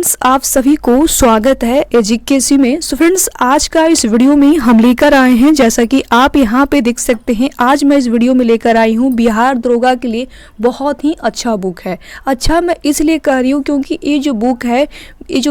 Friends, आप सभी को स्वागत है एजुकेसी में। सो फ्रेंड्स, आज का इस वीडियो में हम लेकर आए हैं, जैसा कि आप यहाँ पे देख सकते हैं, आज मैं इस वीडियो में लेकर आई हूँ बिहार दरोगा के लिए बहुत ही अच्छा बुक है। अच्छा, मैं इसलिए कह रही हूँ क्योंकि ये जो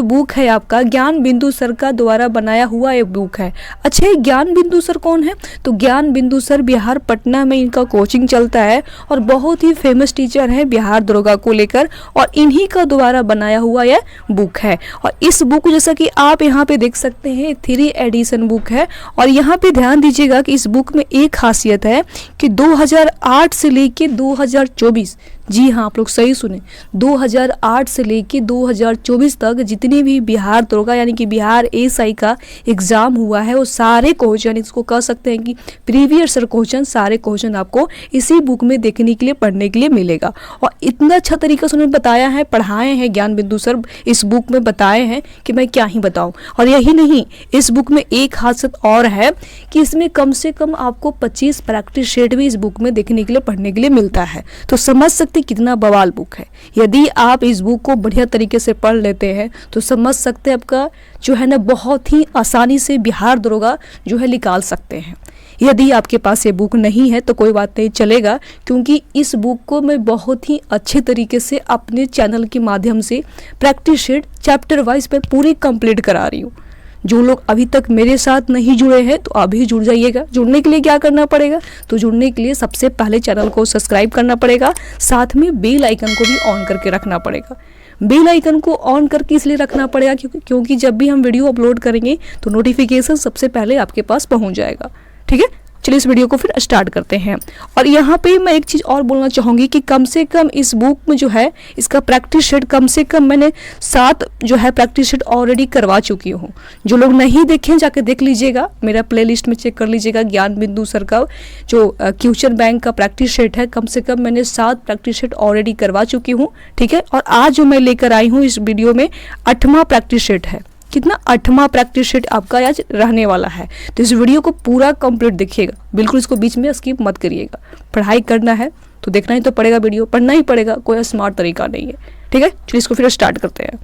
बुक है आपका ज्ञान बिंदु सर का द्वारा बनाया हुआ एक बुक है। अच्छा, ज्ञान बिंदु सर कौन है? तो ज्ञान बिंदु सर बिहार पटना में इनका कोचिंग चलता है और बहुत ही फेमस टीचर है बिहार दरोगा को लेकर, और इन्हीं का द्वारा बनाया हुआ यह बुक है। और इस बुक को जैसा कि आप यहाँ पे देख सकते हैं 3 एडिशन बुक है। और यहाँ पे ध्यान दीजिएगा कि इस बुक में एक खासियत है कि 2008 से लेके 2024, जी हाँ, आप लोग सही सुने, 2008 से लेके 2024 तक जितने भी बिहार दरोगा यानी कि बिहार एएसआई का एग्ज़ाम हुआ है वो सारे क्वेश्चन, इसको कह सकते हैं कि प्रीवियस क्वेश्चन, सारे क्वेश्चन आपको इसी बुक में देखने के लिए, पढ़ने के लिए मिलेगा। और इतना अच्छा तरीका से उन्होंने बताया है, पढ़ाए हैं ज्ञान बिंदु सर, इस बुक में बताए हैं कि मैं क्या ही बताऊं। और यही नहीं, इस बुक में एक खासियत और है कि इसमें कम से कम आपको 25 प्रैक्टिस सेट भी इस बुक में देखने के लिए, पढ़ने के लिए मिलता है। तो समझ सकते कितना बवाल बुक है। यदि आप इस बुक को बढ़िया तरीके से पढ़ लेते हैं तो समझ सकते हैं आपका जो है ना बहुत ही आसानी से बिहार दरोगा जो है निकाल सकते हैं। यदि आपके पास ये बुक नहीं है तो कोई बात नहीं, चलेगा, क्योंकि इस बुक को मैं बहुत ही अच्छे तरीके से अपने चैनल के माध्यम से प्रैक्टिस शीट चैप्टर वाइज पर पूरी कंप्लीट करा रही हूँ। जो लोग अभी तक मेरे साथ नहीं जुड़े हैं तो अभी जुड़ जाइएगा। जुड़ने के लिए क्या करना पड़ेगा? तो जुड़ने के लिए सबसे पहले चैनल को सब्सक्राइब करना पड़ेगा, साथ में बेल आइकन को भी ऑन करके रखना पड़ेगा। बेल आइकन को ऑन करके इसलिए रखना पड़ेगा क्योंकि जब भी हम वीडियो अपलोड करेंगे तो नोटिफिकेशन सबसे पहले आपके पास पहुंच जाएगा। ठीक है, चलिए इस वीडियो को फिर स्टार्ट करते हैं। और यहाँ पे मैं एक चीज़ और बोलना चाहूँगी कि कम से कम इस बुक में जो है इसका प्रैक्टिस सेट कम से कम मैंने 7 जो है प्रैक्टिस सेट ऑलरेडी करवा चुकी हूँ। जो लोग नहीं देखें जाके देख लीजिएगा, मेरा प्लेलिस्ट में चेक कर लीजिएगा। ज्ञान बिंदु सर का जो क्वेश्चन बैंक का प्रैक्टिस सेट है, कम से कम मैंने 7 प्रैक्टिस सेट ऑलरेडी करवा चुकी हूँ। ठीक है, और आज जो मैं लेकर आई हूँ इस वीडियो में 8वां प्रैक्टिस सेट है। कितना? 8वां प्रैक्टिस सेट आपका आज रहने वाला है। तो इस वीडियो को पूरा कंप्लीट देखिएगा, बिल्कुल इसको बीच में स्किप मत करिएगा। पढ़ाई करना है तो देखना ही तो पड़ेगा, वीडियो पढ़ना ही पड़ेगा, कोई स्मार्ट तरीका नहीं है। ठीक है, चलिए इसको फिर स्टार्ट करते हैं।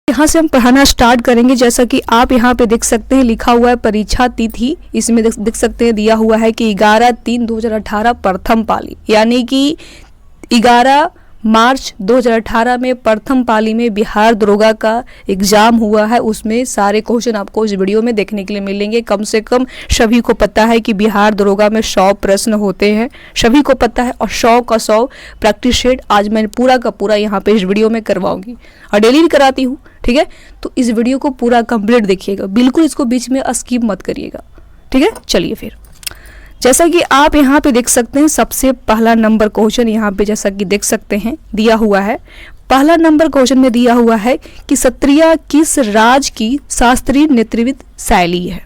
यहाँ से हम पढ़ाना स्टार्ट करेंगे। जैसा कि आप यहाँ पे देख सकते हैं लिखा हुआ है परीक्षा तिथि, इसमें देख सकते हैं दिया हुआ है कि 11/3/2018 प्रथम पाली, यानी कि 11 मार्च 2018 में प्रथम पाली में बिहार दरोगा का एग्जाम हुआ है। उसमें सारे क्वेश्चन आपको इस वीडियो में देखने के लिए मिलेंगे। कम से कम सभी को पता है कि बिहार दरोगा में 100 प्रश्न होते हैं, सभी को पता है, और 100 का 100 प्रैक्टिस सेट आज मैं पूरा का पूरा यहाँ पे इस वीडियो में करवाऊंगी और डेली भी कराती हूँ। ठीक है, तो इस वीडियो को पूरा कंप्लीट देखिएगा, बिल्कुल इसको बीच में स्किप मत करिएगा। ठीक है, चलिए फिर जैसा कि आप यहाँ पे देख सकते हैं सबसे पहला नंबर क्वेश्चन यहाँ पे जैसा कि देख सकते हैं दिया हुआ है। पहला नंबर क्वेश्चन में दिया हुआ है कि क्षत्रिय किस राज्य की शास्त्रीय नेतृत्व शैली है।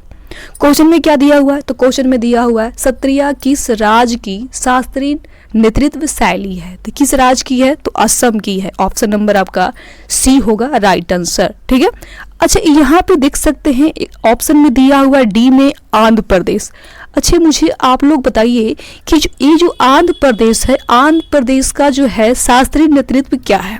क्वेश्चन में क्या दिया हुआ है? तो क्वेश्चन में दिया हुआ है क्षत्रिय किस राज्य की शास्त्रीय नेतृत्व शैली है। तो किस राज्य की है? तो असम की है। ऑप्शन नंबर आपका सी होगा राइट आंसर। ठीक है, अच्छा यहाँ पे देख सकते हैं ऑप्शन में दिया हुआ है डी में आंध्र प्रदेश। अच्छा, मुझे आप लोग बताइए कि ये जो आंध्र प्रदेश है, आंध्र प्रदेश का जो है शास्त्रीय नेतृत्व क्या है?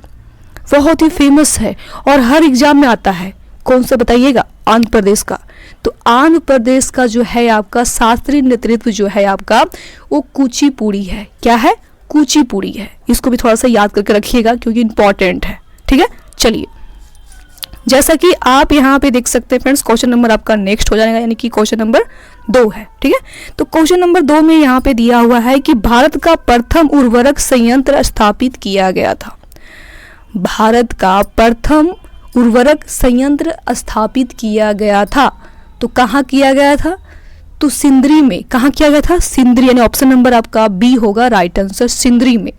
बहुत ही फेमस है और हर एग्जाम में आता है। कौन सा बताइएगा? आंध्र प्रदेश का। तो आंध्र प्रदेश का जो है आपका शास्त्रीय नेतृत्व जो है आपका वो कुचिपुड़ी है। क्या है? कुचिपुड़ी है। इसको भी थोड़ा सा याद करके रखिएगा क्योंकि इंपॉर्टेंट है। ठीक है, चलिए जैसा कि आप यहाँ पे देख सकते हैं फ्रेंड्स, क्वेश्चन नंबर आपका नेक्स्ट हो जाएगा, यानी कि क्वेश्चन नंबर 2 है। ठीक है, तो क्वेश्चन नंबर 2 में यहाँ पे दिया हुआ है कि भारत का प्रथम उर्वरक संयंत्र स्थापित किया गया था। भारत का प्रथम उर्वरक संयंत्र स्थापित किया गया था, तो कहाँ किया गया था? तो सिंदरी में। कहाँ किया गया था? सिंदरी, यानी ऑप्शन नंबर आपका बी होगा राइट आंसर, सिंदरी में।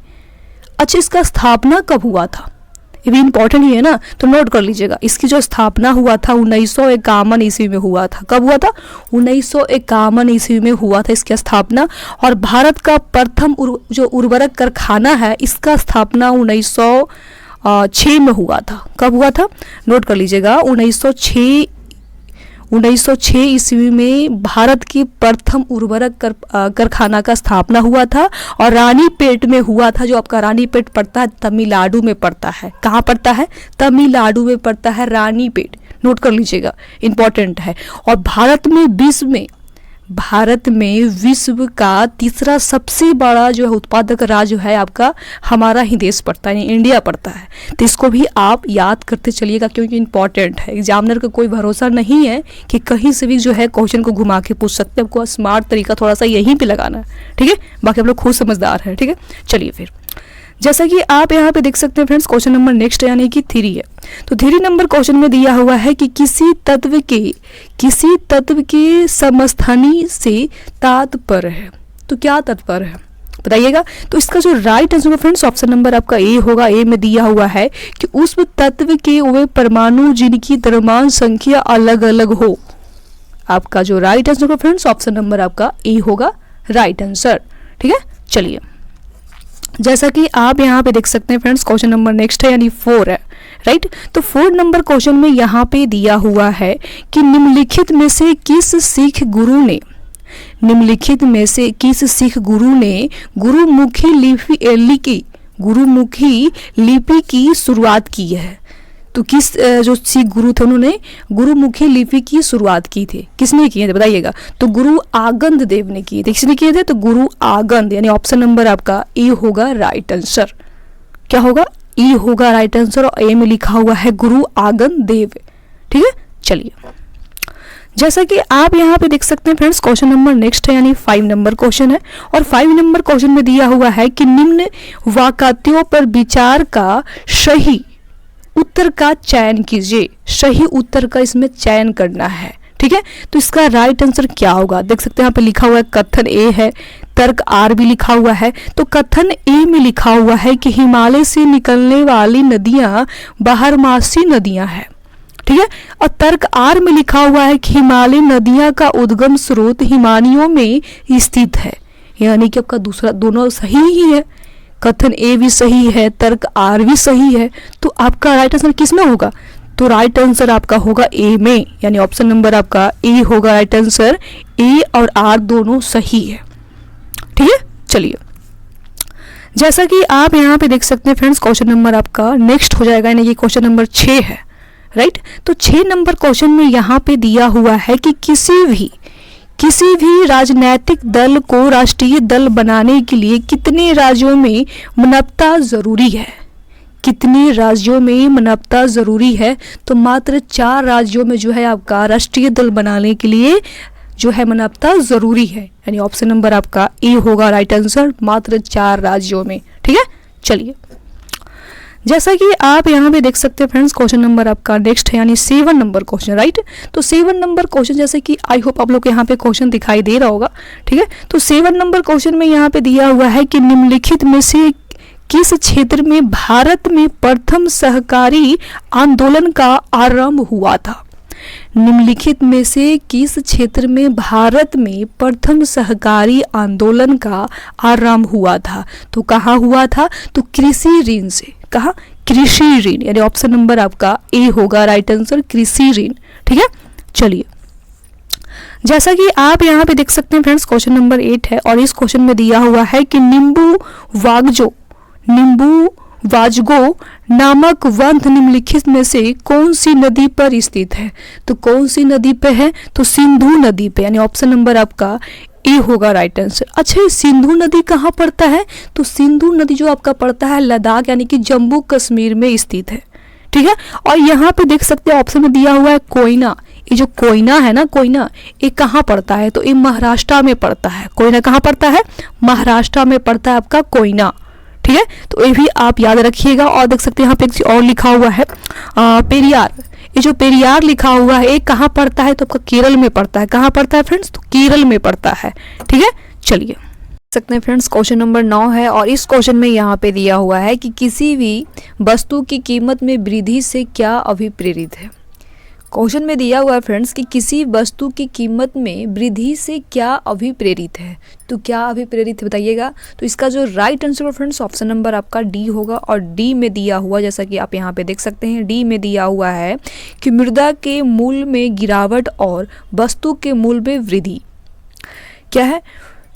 अच्छा, इसका स्थापना कब हुआ था? ये भी इंपॉर्टेंट ही है ना, तो नोट कर लीजिएगा। इसकी जो स्थापना हुआ था 1951 ईस्वी में हुआ था। कब हुआ था? 1951 ईस्वी में हुआ था इसकी स्थापना। और भारत का प्रथम जो उर्वरक कारखाना है इसका स्थापना 1906 में हुआ था। कब हुआ था? नोट कर लीजिएगा, 1906 ईस्वी में भारत की प्रथम उर्वरक कारखाना का स्थापना हुआ था और रानीपेट में हुआ था। जो आपका रानीपेट पड़ता है तमिलनाडु में पड़ता है। कहाँ पड़ता है? तमिलनाडु में पड़ता है रानीपेट, नोट कर लीजिएगा, इंपॉर्टेंट है। और भारत में विश्व का तीसरा सबसे बड़ा जो है उत्पादक राज्य है आपका हमारा ही देश पड़ता है, इंडिया पड़ता है। तो इसको भी आप याद करते चलिएगा क्योंकि इंपॉर्टेंट है। एग्जामिनर का कोई भरोसा नहीं है कि कहीं से भी जो है क्वेश्चन को घुमा के पूछ सकते हैं। आपको स्मार्ट तरीका थोड़ा सा यहीं पे लगाना है, ठीक है। बाकी आप लोग खुद समझदार हैं, ठीक है। चलिए फिर, जैसा कि आप यहाँ पे देख सकते हैं फ्रेंड्स, क्वेश्चन नंबर नेक्स्ट यानी कि 3 है। तो 3 नंबर क्वेश्चन में दिया हुआ है कि किसी तत्व के समस्थानी से तात्पर्य है। तो क्या तात्पर्य है बताइएगा। तो इसका जो राइट आंसर होगा फ्रेंड्स, ऑप्शन नंबर आपका ए होगा। ए में दिया हुआ है कि उस तत्व के वे परमाणु जिनकी द्रव्यमान संख्या अलग अलग हो। आपका जो राइट आंसर होगा फ्रेंड्स, ऑप्शन नंबर आपका ए होगा राइट आंसर, ठीक है। चलिए, जैसा कि आप यहाँ पे देख सकते हैं फ्रेंड्स, क्वेश्चन नंबर नेक्स्ट है यानी 4 है, राइट। तो 4 नंबर क्वेश्चन में यहाँ पे दिया हुआ है कि निम्नलिखित में से किस सिख गुरु ने गुरुमुखी लिपि की शुरुआत की है। तो किस जो सिख गुरु थे उन्होंने गुरुमुखी लिपि की शुरुआत की थी। किसने किए थे बताइएगा। तो गुरु आगंद देव ने किए थे। किसने किए थे? तो गुरु आगंद, यानी ऑप्शन नंबर आपका ए होगा राइट आंसर। क्या होगा? ई होगा राइट आंसर और ए में लिखा हुआ है गुरु आगंद देव, ठीक है। चलिए, जैसा कि आप यहाँ पे देख सकते हैं फ्रेंड्स, क्वेश्चन नंबर नेक्स्ट है यानी 5 नंबर क्वेश्चन है। और 5 नंबर क्वेश्चन में दिया हुआ है कि निम्न वाक्यों पर विचार का सही उत्तर का चयन कीजिए। सही उत्तर का इसमें चयन करना है, ठीक है। तो इसका राइट आंसर क्या होगा? देख सकते हैं यहाँ पे लिखा हुआ है कथन ए है, तर्क आर भी लिखा हुआ है। तो कथन ए में लिखा हुआ है कि हिमालय से निकलने वाली नदियां बारहमासी नदियां हैं, ठीक है। और तर्क आर में लिखा हुआ है कि हिमालय नदियां का उद्गम स्रोत हिमानियों में स्थित है। यानी कि आपका दूसरा दोनों सही ही है। कथन ए भी सही है, तर्क आर भी सही है। तो आपका राइट आंसर किस में होगा? तो राइट आंसर आपका होगा ए में, यानी ऑप्शन नंबर आपका ए होगा राइट आंसर। ए और आर दोनों सही है, ठीक है। चलिए, जैसा कि आप यहाँ पे देख सकते हैं फ्रेंड्स, क्वेश्चन नंबर आपका नेक्स्ट हो जाएगा, यानी कि क्वेश्चन नंबर 6 है, राइट। तो 6 नंबर क्वेश्चन में यहाँ पे दिया हुआ है कि किसी भी राजनीतिक दल को राष्ट्रीय दल बनाने के लिए कितने राज्यों में मानवता जरूरी है? कितने राज्यों में मानवता जरूरी है? तो मात्र 4 राज्यों में जो है आपका राष्ट्रीय दल बनाने के लिए जो है मानवता जरूरी है, यानी ऑप्शन नंबर आपका ए होगा राइट आंसर, मात्र 4 राज्यों में, ठीक है। चलिए, जैसा कि आप यहाँ पे देख सकते हैं फ्रेंड्स, क्वेश्चन नंबर आपका नेक्स्ट है यानी 7 नंबर क्वेश्चन, राइट। तो 7 नंबर क्वेश्चन, जैसे कि आई होप आप लोग को यहाँ पे क्वेश्चन दिखाई दे रहा होगा, ठीक है। तो 7 नंबर क्वेश्चन में यहाँ पे दिया हुआ है कि निम्नलिखित में से किस क्षेत्र में भारत में प्रथम सहकारी आंदोलन का आरंभ हुआ था? निम्नलिखित में से किस क्षेत्र में भारत में प्रथम सहकारी आंदोलन का आरंभ हुआ था? तो कहाँ हुआ था? तो कृषि ऋण से। कहा? कृषि ऋण, यानी ऑप्शन नंबर आपका ए होगा राइट आंसर, कृषि ऋण, ठीक है। चलिए, जैसा कि आप यहाँ पे देख सकते हैं फ्रेंड्स, क्वेश्चन नंबर 8 है और इस क्वेश्चन में दिया हुआ है कि निम्बू वाजगो नामक वंथ निम्नलिखित में से कौन सी नदी पर स्थित है? तो कौन सी नदी पे है? तो सिंधु नदी पे, यानी ऑप्शन नंबर आपका ए होगा राइट आंसर। अच्छा, ये सिंधु नदी कहाँ पड़ता है? तो सिंधु नदी जो आपका पड़ता है लद्दाख यानी कि जम्मू कश्मीर में स्थित है, ठीक है। और यहाँ पे देख सकते हैं ऑप्शन में दिया हुआ है कोयना। ये जो कोयना है ना, कोयना ये कहाँ पड़ता है? तो ये महाराष्ट्र में पड़ता है। कोयना कहाँ पड़ता है? महाराष्ट्र में पड़ता है आपका कोयना, ठीक है। तो ये भी आप याद रखिएगा। और देख सकते हैं यहाँ पे एक चीज और लिखा हुआ है पेरियार। ये जो पेरियार लिखा हुआ है ये कहाँ पड़ता है? तो आपका केरल में पड़ता है। कहाँ पड़ता है फ्रेंड्स? तो केरल में पड़ता है, ठीक है। चलिए, सकते हैं फ्रेंड्स, क्वेश्चन नंबर 9 है और इस क्वेश्चन में यहाँ पे दिया हुआ है कि किसी भी वस्तु की कीमत में वृद्धि से क्या अभिप्रेरित है? क्वेश्चन में दिया हुआ है फ्रेंड्स कि किसी वस्तु की कीमत में वृद्धि से क्या अभिप्रेरित है। तो क्या अभिप्रेरित है बताइएगा। तो इसका जो राइट आंसर है फ्रेंड्स ऑप्शन नंबर आपका डी होगा। और डी में दिया हुआ, जैसा कि आप यहाँ पे देख सकते हैं, डी में दिया हुआ है कि मृदा के मूल्य में गिरावट और वस्तु के मूल्य में वृद्धि। क्या है?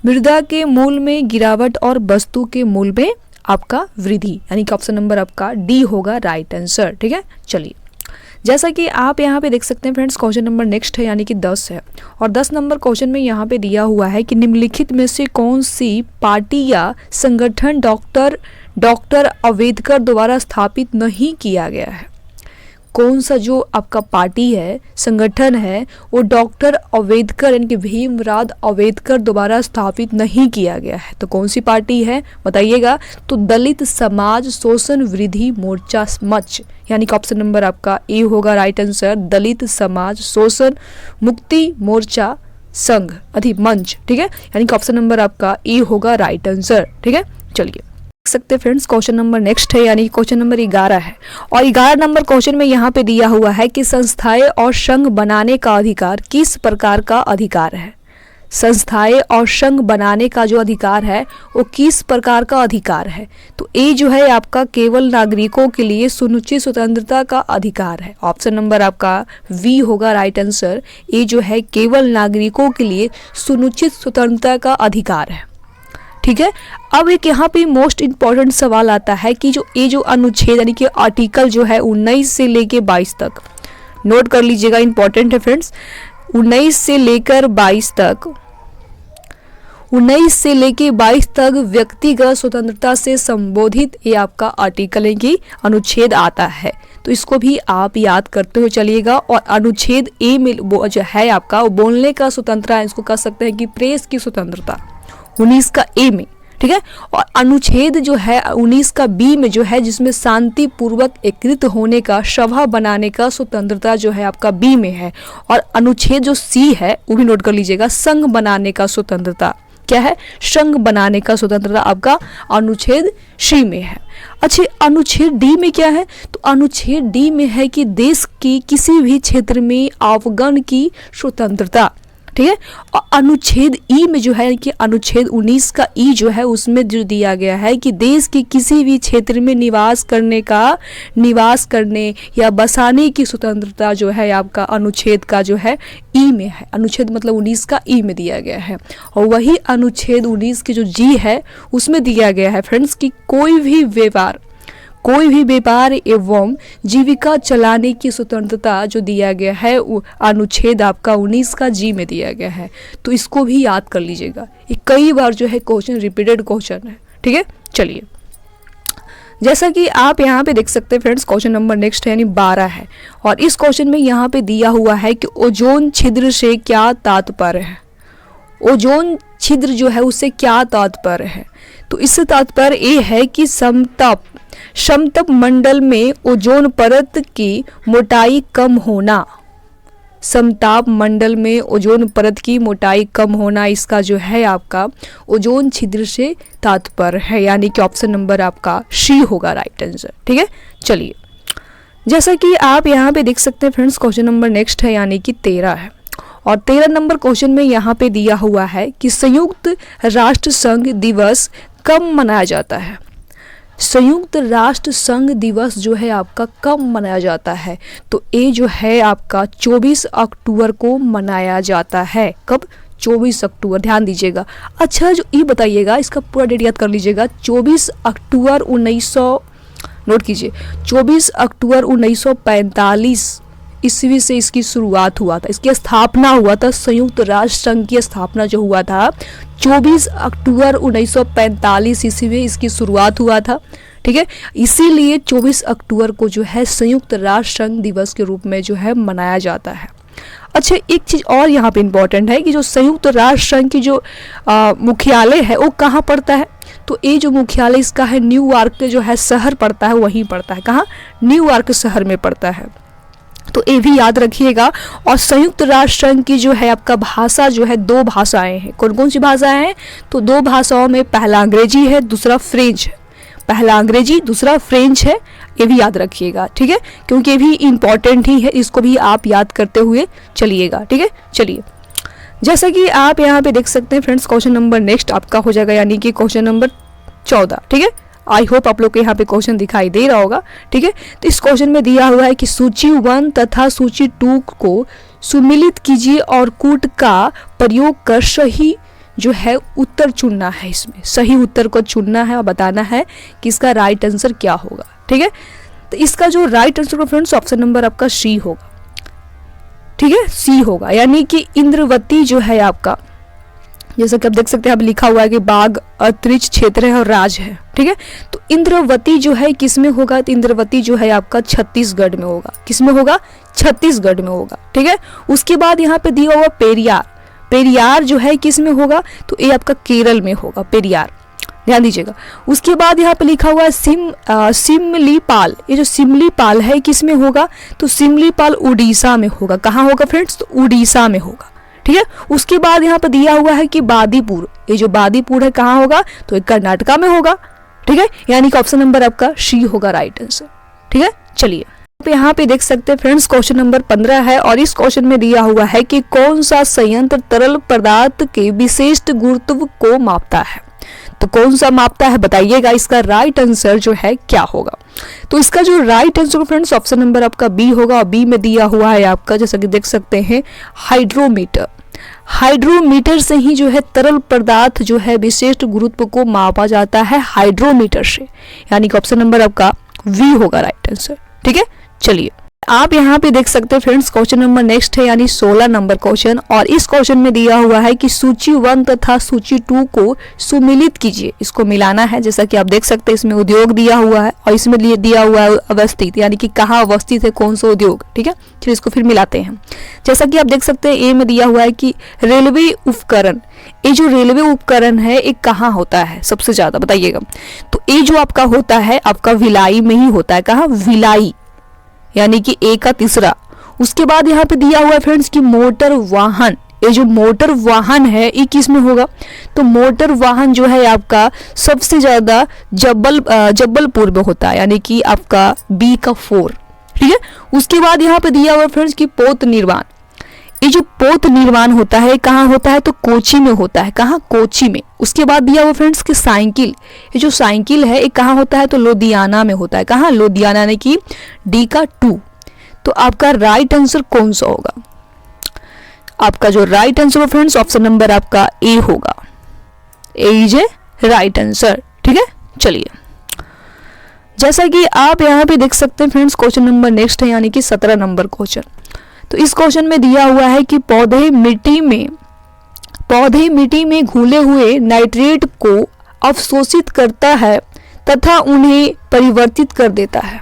मृदा के मूल्य में गिरावट और वस्तु के मूल्य में आपका वृद्धि, यानी कि ऑप्शन नंबर आपका डी होगा राइट आंसर। ठीक है, चलिए जैसा कि आप यहाँ पे देख सकते हैं फ्रेंड्स, क्वेश्चन नंबर नेक्स्ट है यानी कि 10 है। और 10 नंबर क्वेश्चन में यहाँ पे दिया हुआ है कि निम्नलिखित में से कौन सी पार्टी या संगठन डॉक्टर अंबेडकर द्वारा स्थापित नहीं किया गया है। कौन सा जो आपका पार्टी है, संगठन है, वो डॉक्टर अंबेडकर यानी कि भीमराव अंबेडकर द्वारा स्थापित नहीं किया गया है। तो कौन सी पार्टी है बताइएगा। तो दलित समाज शोषण वृद्धि मोर्चा मंच, यानी कि ऑप्शन नंबर आपका ए होगा राइट आंसर। दलित समाज शोषण मुक्ति मोर्चा संघ अधिमंच। ठीक है, यानी कि ऑप्शन नंबर आपका ए होगा राइट आंसर। ठीक है, चलिए सकते फ्रेंड्स क्वेश्चन नंबर नेक्स्ट है यानी क्वेश्चन नंबर 11 है। और 11 नंबर क्वेश्चन में यहाँ पे दिया हुआ है कि संस्थाएं और संघ बनाने का अधिकार किस प्रकार का अधिकार है। संस्थाएं और संघ बनाने का जो अधिकार है वो किस प्रकार का अधिकार है। तो ए जो है आपका केवल नागरिकों के लिए सुनिश्चित स्वतंत्रता का अधिकार है। ऑप्शन नंबर आपका वी होगा राइट आंसर। ए जो है केवल नागरिकों के लिए सुनिश्चित स्वतंत्रता का अधिकार है। ठीक है, अब एक यहाँ पे मोस्ट इम्पॉर्टेंट सवाल आता है कि जो ये जो अनुच्छेद यानी कि आर्टिकल जो है 19 से लेके 22 तक, नोट कर लीजिएगा, इंपॉर्टेंट है फ्रेंड्स। 19 से लेकर 22 तक, 19 से लेके 22 तक व्यक्तिगत स्वतंत्रता से संबोधित ये आपका आर्टिकल है कि अनुच्छेद आता है। तो इसको भी आप याद करते हुए चलिएगा। और अनुच्छेद ए में जो है आपका वो बोलने का स्वतंत्रता है, इसको कह सकते हैं कि प्रेस की स्वतंत्रता 19 का ए में। ठीक है, और अनुच्छेद जो है 19 का बी में जो है जिसमें शांति पूर्वक एकत्रित होने का, सभा बनाने का स्वतंत्रता जो है आपका बी में है। और अनुच्छेद जो सी है वो भी नोट कर लीजिएगा, संघ बनाने का स्वतंत्रता। क्या है? संघ बनाने का स्वतंत्रता आपका अनुच्छेद सी में है। अच्छा, अनुच्छेद डी में क्या है? तो अनुच्छेद डी में है कि देश की किसी भी क्षेत्र में अवगण की स्वतंत्रता। ठीक है, और अनुच्छेद ई में जो है कि अनुच्छेद 19 का ई जो है उसमें जो दिया गया है कि देश के किसी भी क्षेत्र में निवास करने या बसाने की स्वतंत्रता जो है आपका अनुच्छेद का जो है ई में है। अनुच्छेद मतलब 19 का ई में दिया गया है। और वही अनुच्छेद 19 के जो जी है उसमें दिया गया है फ्रेंड्स कि कोई भी व्यापार एवं जीविका चलाने की स्वतंत्रता जो दिया गया है वो अनुच्छेद आपका 19 का जी में दिया गया है। तो इसको भी याद कर लीजिएगा, ये कई बार जो है क्वेश्चन रिपीटेड क्वेश्चन है। ठीक है, चलिए जैसा कि आप यहाँ पे देख सकते हैं फ्रेंड्स, क्वेश्चन नंबर नेक्स्ट है यानी 12 है। और इस क्वेश्चन में यहाँ पे दिया हुआ है कि ओजोन छिद्र से क्या तात्पर्य है। ओजोन छिद्र जो है उससे क्या तात्पर्य है। तो इससे तात्पर्य ये है कि समताप मंडल में ओजोन परत की मोटाई कम होना। समताप मंडल में ओजोन परत की मोटाई कम होना, इसका जो है आपका ओजोन छिद्र से तात्पर्य है, यानी कि ऑप्शन नंबर आपका सी होगा राइट आंसर। ठीक है, चलिए जैसा कि आप यहाँ पे देख सकते हैं फ्रेंड्स, क्वेश्चन नंबर नेक्स्ट है यानी कि 13 है। और 13 नंबर क्वेश्चन में यहाँ पे दिया हुआ है कि संयुक्त राष्ट्र संघ दिवस कब मनाया जाता है। संयुक्त राष्ट्र संघ दिवस जो है आपका कब मनाया जाता है। तो ये जो है आपका 24 अक्टूबर को मनाया जाता है। कब? 24 अक्टूबर, ध्यान दीजिएगा। अच्छा, जो ये बताइएगा इसका पूरा डेट याद कर लीजिएगा। 24 अक्टूबर 1900, नोट कीजिए, 24 अक्टूबर 1945 ईस्वी से इसकी शुरुआत हुआ था, इसकी स्थापना हुआ था। संयुक्त राष्ट्र संघ की स्थापना जो हुआ था 24 अक्टूबर 1945 ईस्वी में इसकी शुरुआत हुआ था। ठीक है, इसीलिए 24 अक्टूबर को जो है संयुक्त राष्ट्र संघ दिवस के रूप में जो है मनाया जाता है। अच्छा, एक चीज़ और यहाँ पे इम्पोर्टेंट है कि जो संयुक्त राष्ट्र संघ की जो मुख्यालय है वो कहाँ पड़ता है। तो ये जो मुख्यालय इसका है न्यूयॉर्क जो है शहर पड़ता है, वहीं पड़ता है। कहाँ? न्यूयॉर्क शहर में पड़ता है। तो ये भी याद रखिएगा। और संयुक्त राष्ट्र संघ की जो है आपका भाषा जो है 2 भाषाएं हैं। कौन कौन सी भाषाएं हैं? तो 2 भाषाओं में पहला अंग्रेजी है, दूसरा फ्रेंच है। पहला अंग्रेजी, दूसरा फ्रेंच है, ये भी याद रखिएगा, ठीक है, क्योंकि ये भी इंपॉर्टेंट ही है, इसको भी आप याद करते हुए चलिएगा, ठीक है। चलिए, जैसा कि आप यहाँ पे देख सकते हैं फ्रेंड्स, क्वेश्चन नंबर नेक्स्ट आपका हो जाएगा, यानी कि क्वेश्चन नंबर 14, ठीक है। आई होप आप लोग को यहाँ पे क्वेश्चन दिखाई दे रहा होगा, ठीक है। तो इस क्वेश्चन में दिया हुआ है कि सूची 1 तथा सूची 2 को सुमिलित कीजिए और कूट का प्रयोग कर सही जो है उत्तर चुनना है। इसमें सही उत्तर को चुनना है और बताना है कि इसका राइट आंसर क्या होगा, ठीक है। तो इसका जो right answer friends option number आपका सी होगा, ठीक है, सी होगा, यानी कि इंद्रवती जो है आपका, जैसा कि आप देख सकते हैं, आप लिखा हुआ है कि बाघ अंतरिक्ष क्षेत्र है और राज है, ठीक है। तो इंद्रवती जो है किस में होगा, तो इंद्रवती जो है आपका छत्तीसगढ़ में होगा। किस में होगा, छत्तीसगढ़ में होगा, ठीक है। उसके बाद यहाँ पे दिया हुआ पेरियार, पेरियार जो है किस में होगा, तो ये आपका केरल में होगा, पेरियार, ध्यान दीजिएगा। उसके बाद यहाँ पे लिखा हुआ है सिमलीपाल, ये जो सिमलीपाल है किस में होगा, तो सिमलीपाल उड़ीसा में होगा। कहाँ होगा फ्रेंड्स, तो उड़ीसा में होगा, ठीक है। उसके बाद यहाँ पे दिया हुआ है कि बादीपुर, ये जो बादीपुर है कहाँ होगा, तो ये कर्नाटका में होगा, ठीक है, यानी कि ऑप्शन नंबर आपका सी होगा राइट आंसर, ठीक है। चलिए, यहाँ पे देख सकते हैं फ्रेंड्स, क्वेश्चन नंबर 15 है और इस क्वेश्चन में दिया हुआ है कि कौन सा संयंत्र तरल पदार्थ के विशिष्ट गुरुत्व को मापता है। तो कौन सा मापता है बताइएगा, इसका राइट आंसर जो है क्या होगा। तो इसका जो right answer friends option number आपका बी होगा और बी में दिया हुआ है आपका, जैसा कि देख सकते हैं, हाइड्रोमीटर। हाइड्रोमीटर से ही जो है तरल पदार्थ जो है विशिष्ट गुरुत्व को मापा जाता है हाइड्रोमीटर से, यानी कि ऑप्शन नंबर आपका वी होगा राइट आंसर, ठीक है। चलिए, आप यहाँ पे देख सकते हैं फ्रेंड्स, क्वेश्चन नंबर नेक्स्ट है, यानी 16 नंबर क्वेश्चन, और इस क्वेश्चन में दिया हुआ है कि सूची 1 तथा सूची 2 को सुमिलित कीजिए। इसको मिलाना है, जैसा कि आप देख सकते हैं, इसमें उद्योग दिया हुआ है और इसमें दिया हुआ है अवस्थित, यानी कि कहाँ अवस्थित है कौन सा उद्योग, ठीक है। फिर इसको फिर मिलाते हैं। जैसा कि आप देख सकते हैं, ए में दिया हुआ है कि रेलवे उपकरण, ये जो रेलवे उपकरण है ये कहाँ होता है सबसे ज्यादा बताइएगा। तो ये जो आपका होता है आपका भिलाई में ही होता है। कहाँ, भिलाई, यानी कि ए का तीसरा। उसके बाद यहाँ पे दिया हुआ है फ्रेंड्स कि मोटर वाहन, ये जो मोटर वाहन है ये किस में होगा, तो मोटर वाहन जो है आपका सबसे ज्यादा जबलपुर में होता है, यानी कि आपका बी का 4, ठीक है। उसके बाद यहाँ पे दिया हुआ फ्रेंड्स कि पोत निर्माण, ये जो पोत निर्माण होता है कहाँ होता है, तो कोची में होता है। कहाँ, कोची में। उसके बाद दिया हुआ फ्रेंड्स कि साइकिल, ये जो साइकिल है ये कहाँ होता है, तो लुधियाना में होता है। कहाँ, लुधियाना, यानी कि डी का 2। तो आपका राइट आंसर कौन सा होगा, आपका जो right answer friends option number आपका ए होगा, ए इज ए राइट आंसर, ठीक है। चलिए, जैसा कि आप यहाँ पे देख सकते हैं फ्रेंड्स, क्वेश्चन नंबर नेक्स्ट है, यानी कि 17 नंबर क्वेश्चन। तो इस क्वेश्चन में दिया हुआ है कि पौधे मिट्टी में घुले हुए नाइट्रेट को अवशोषित करता है तथा उन्हें परिवर्तित कर देता है।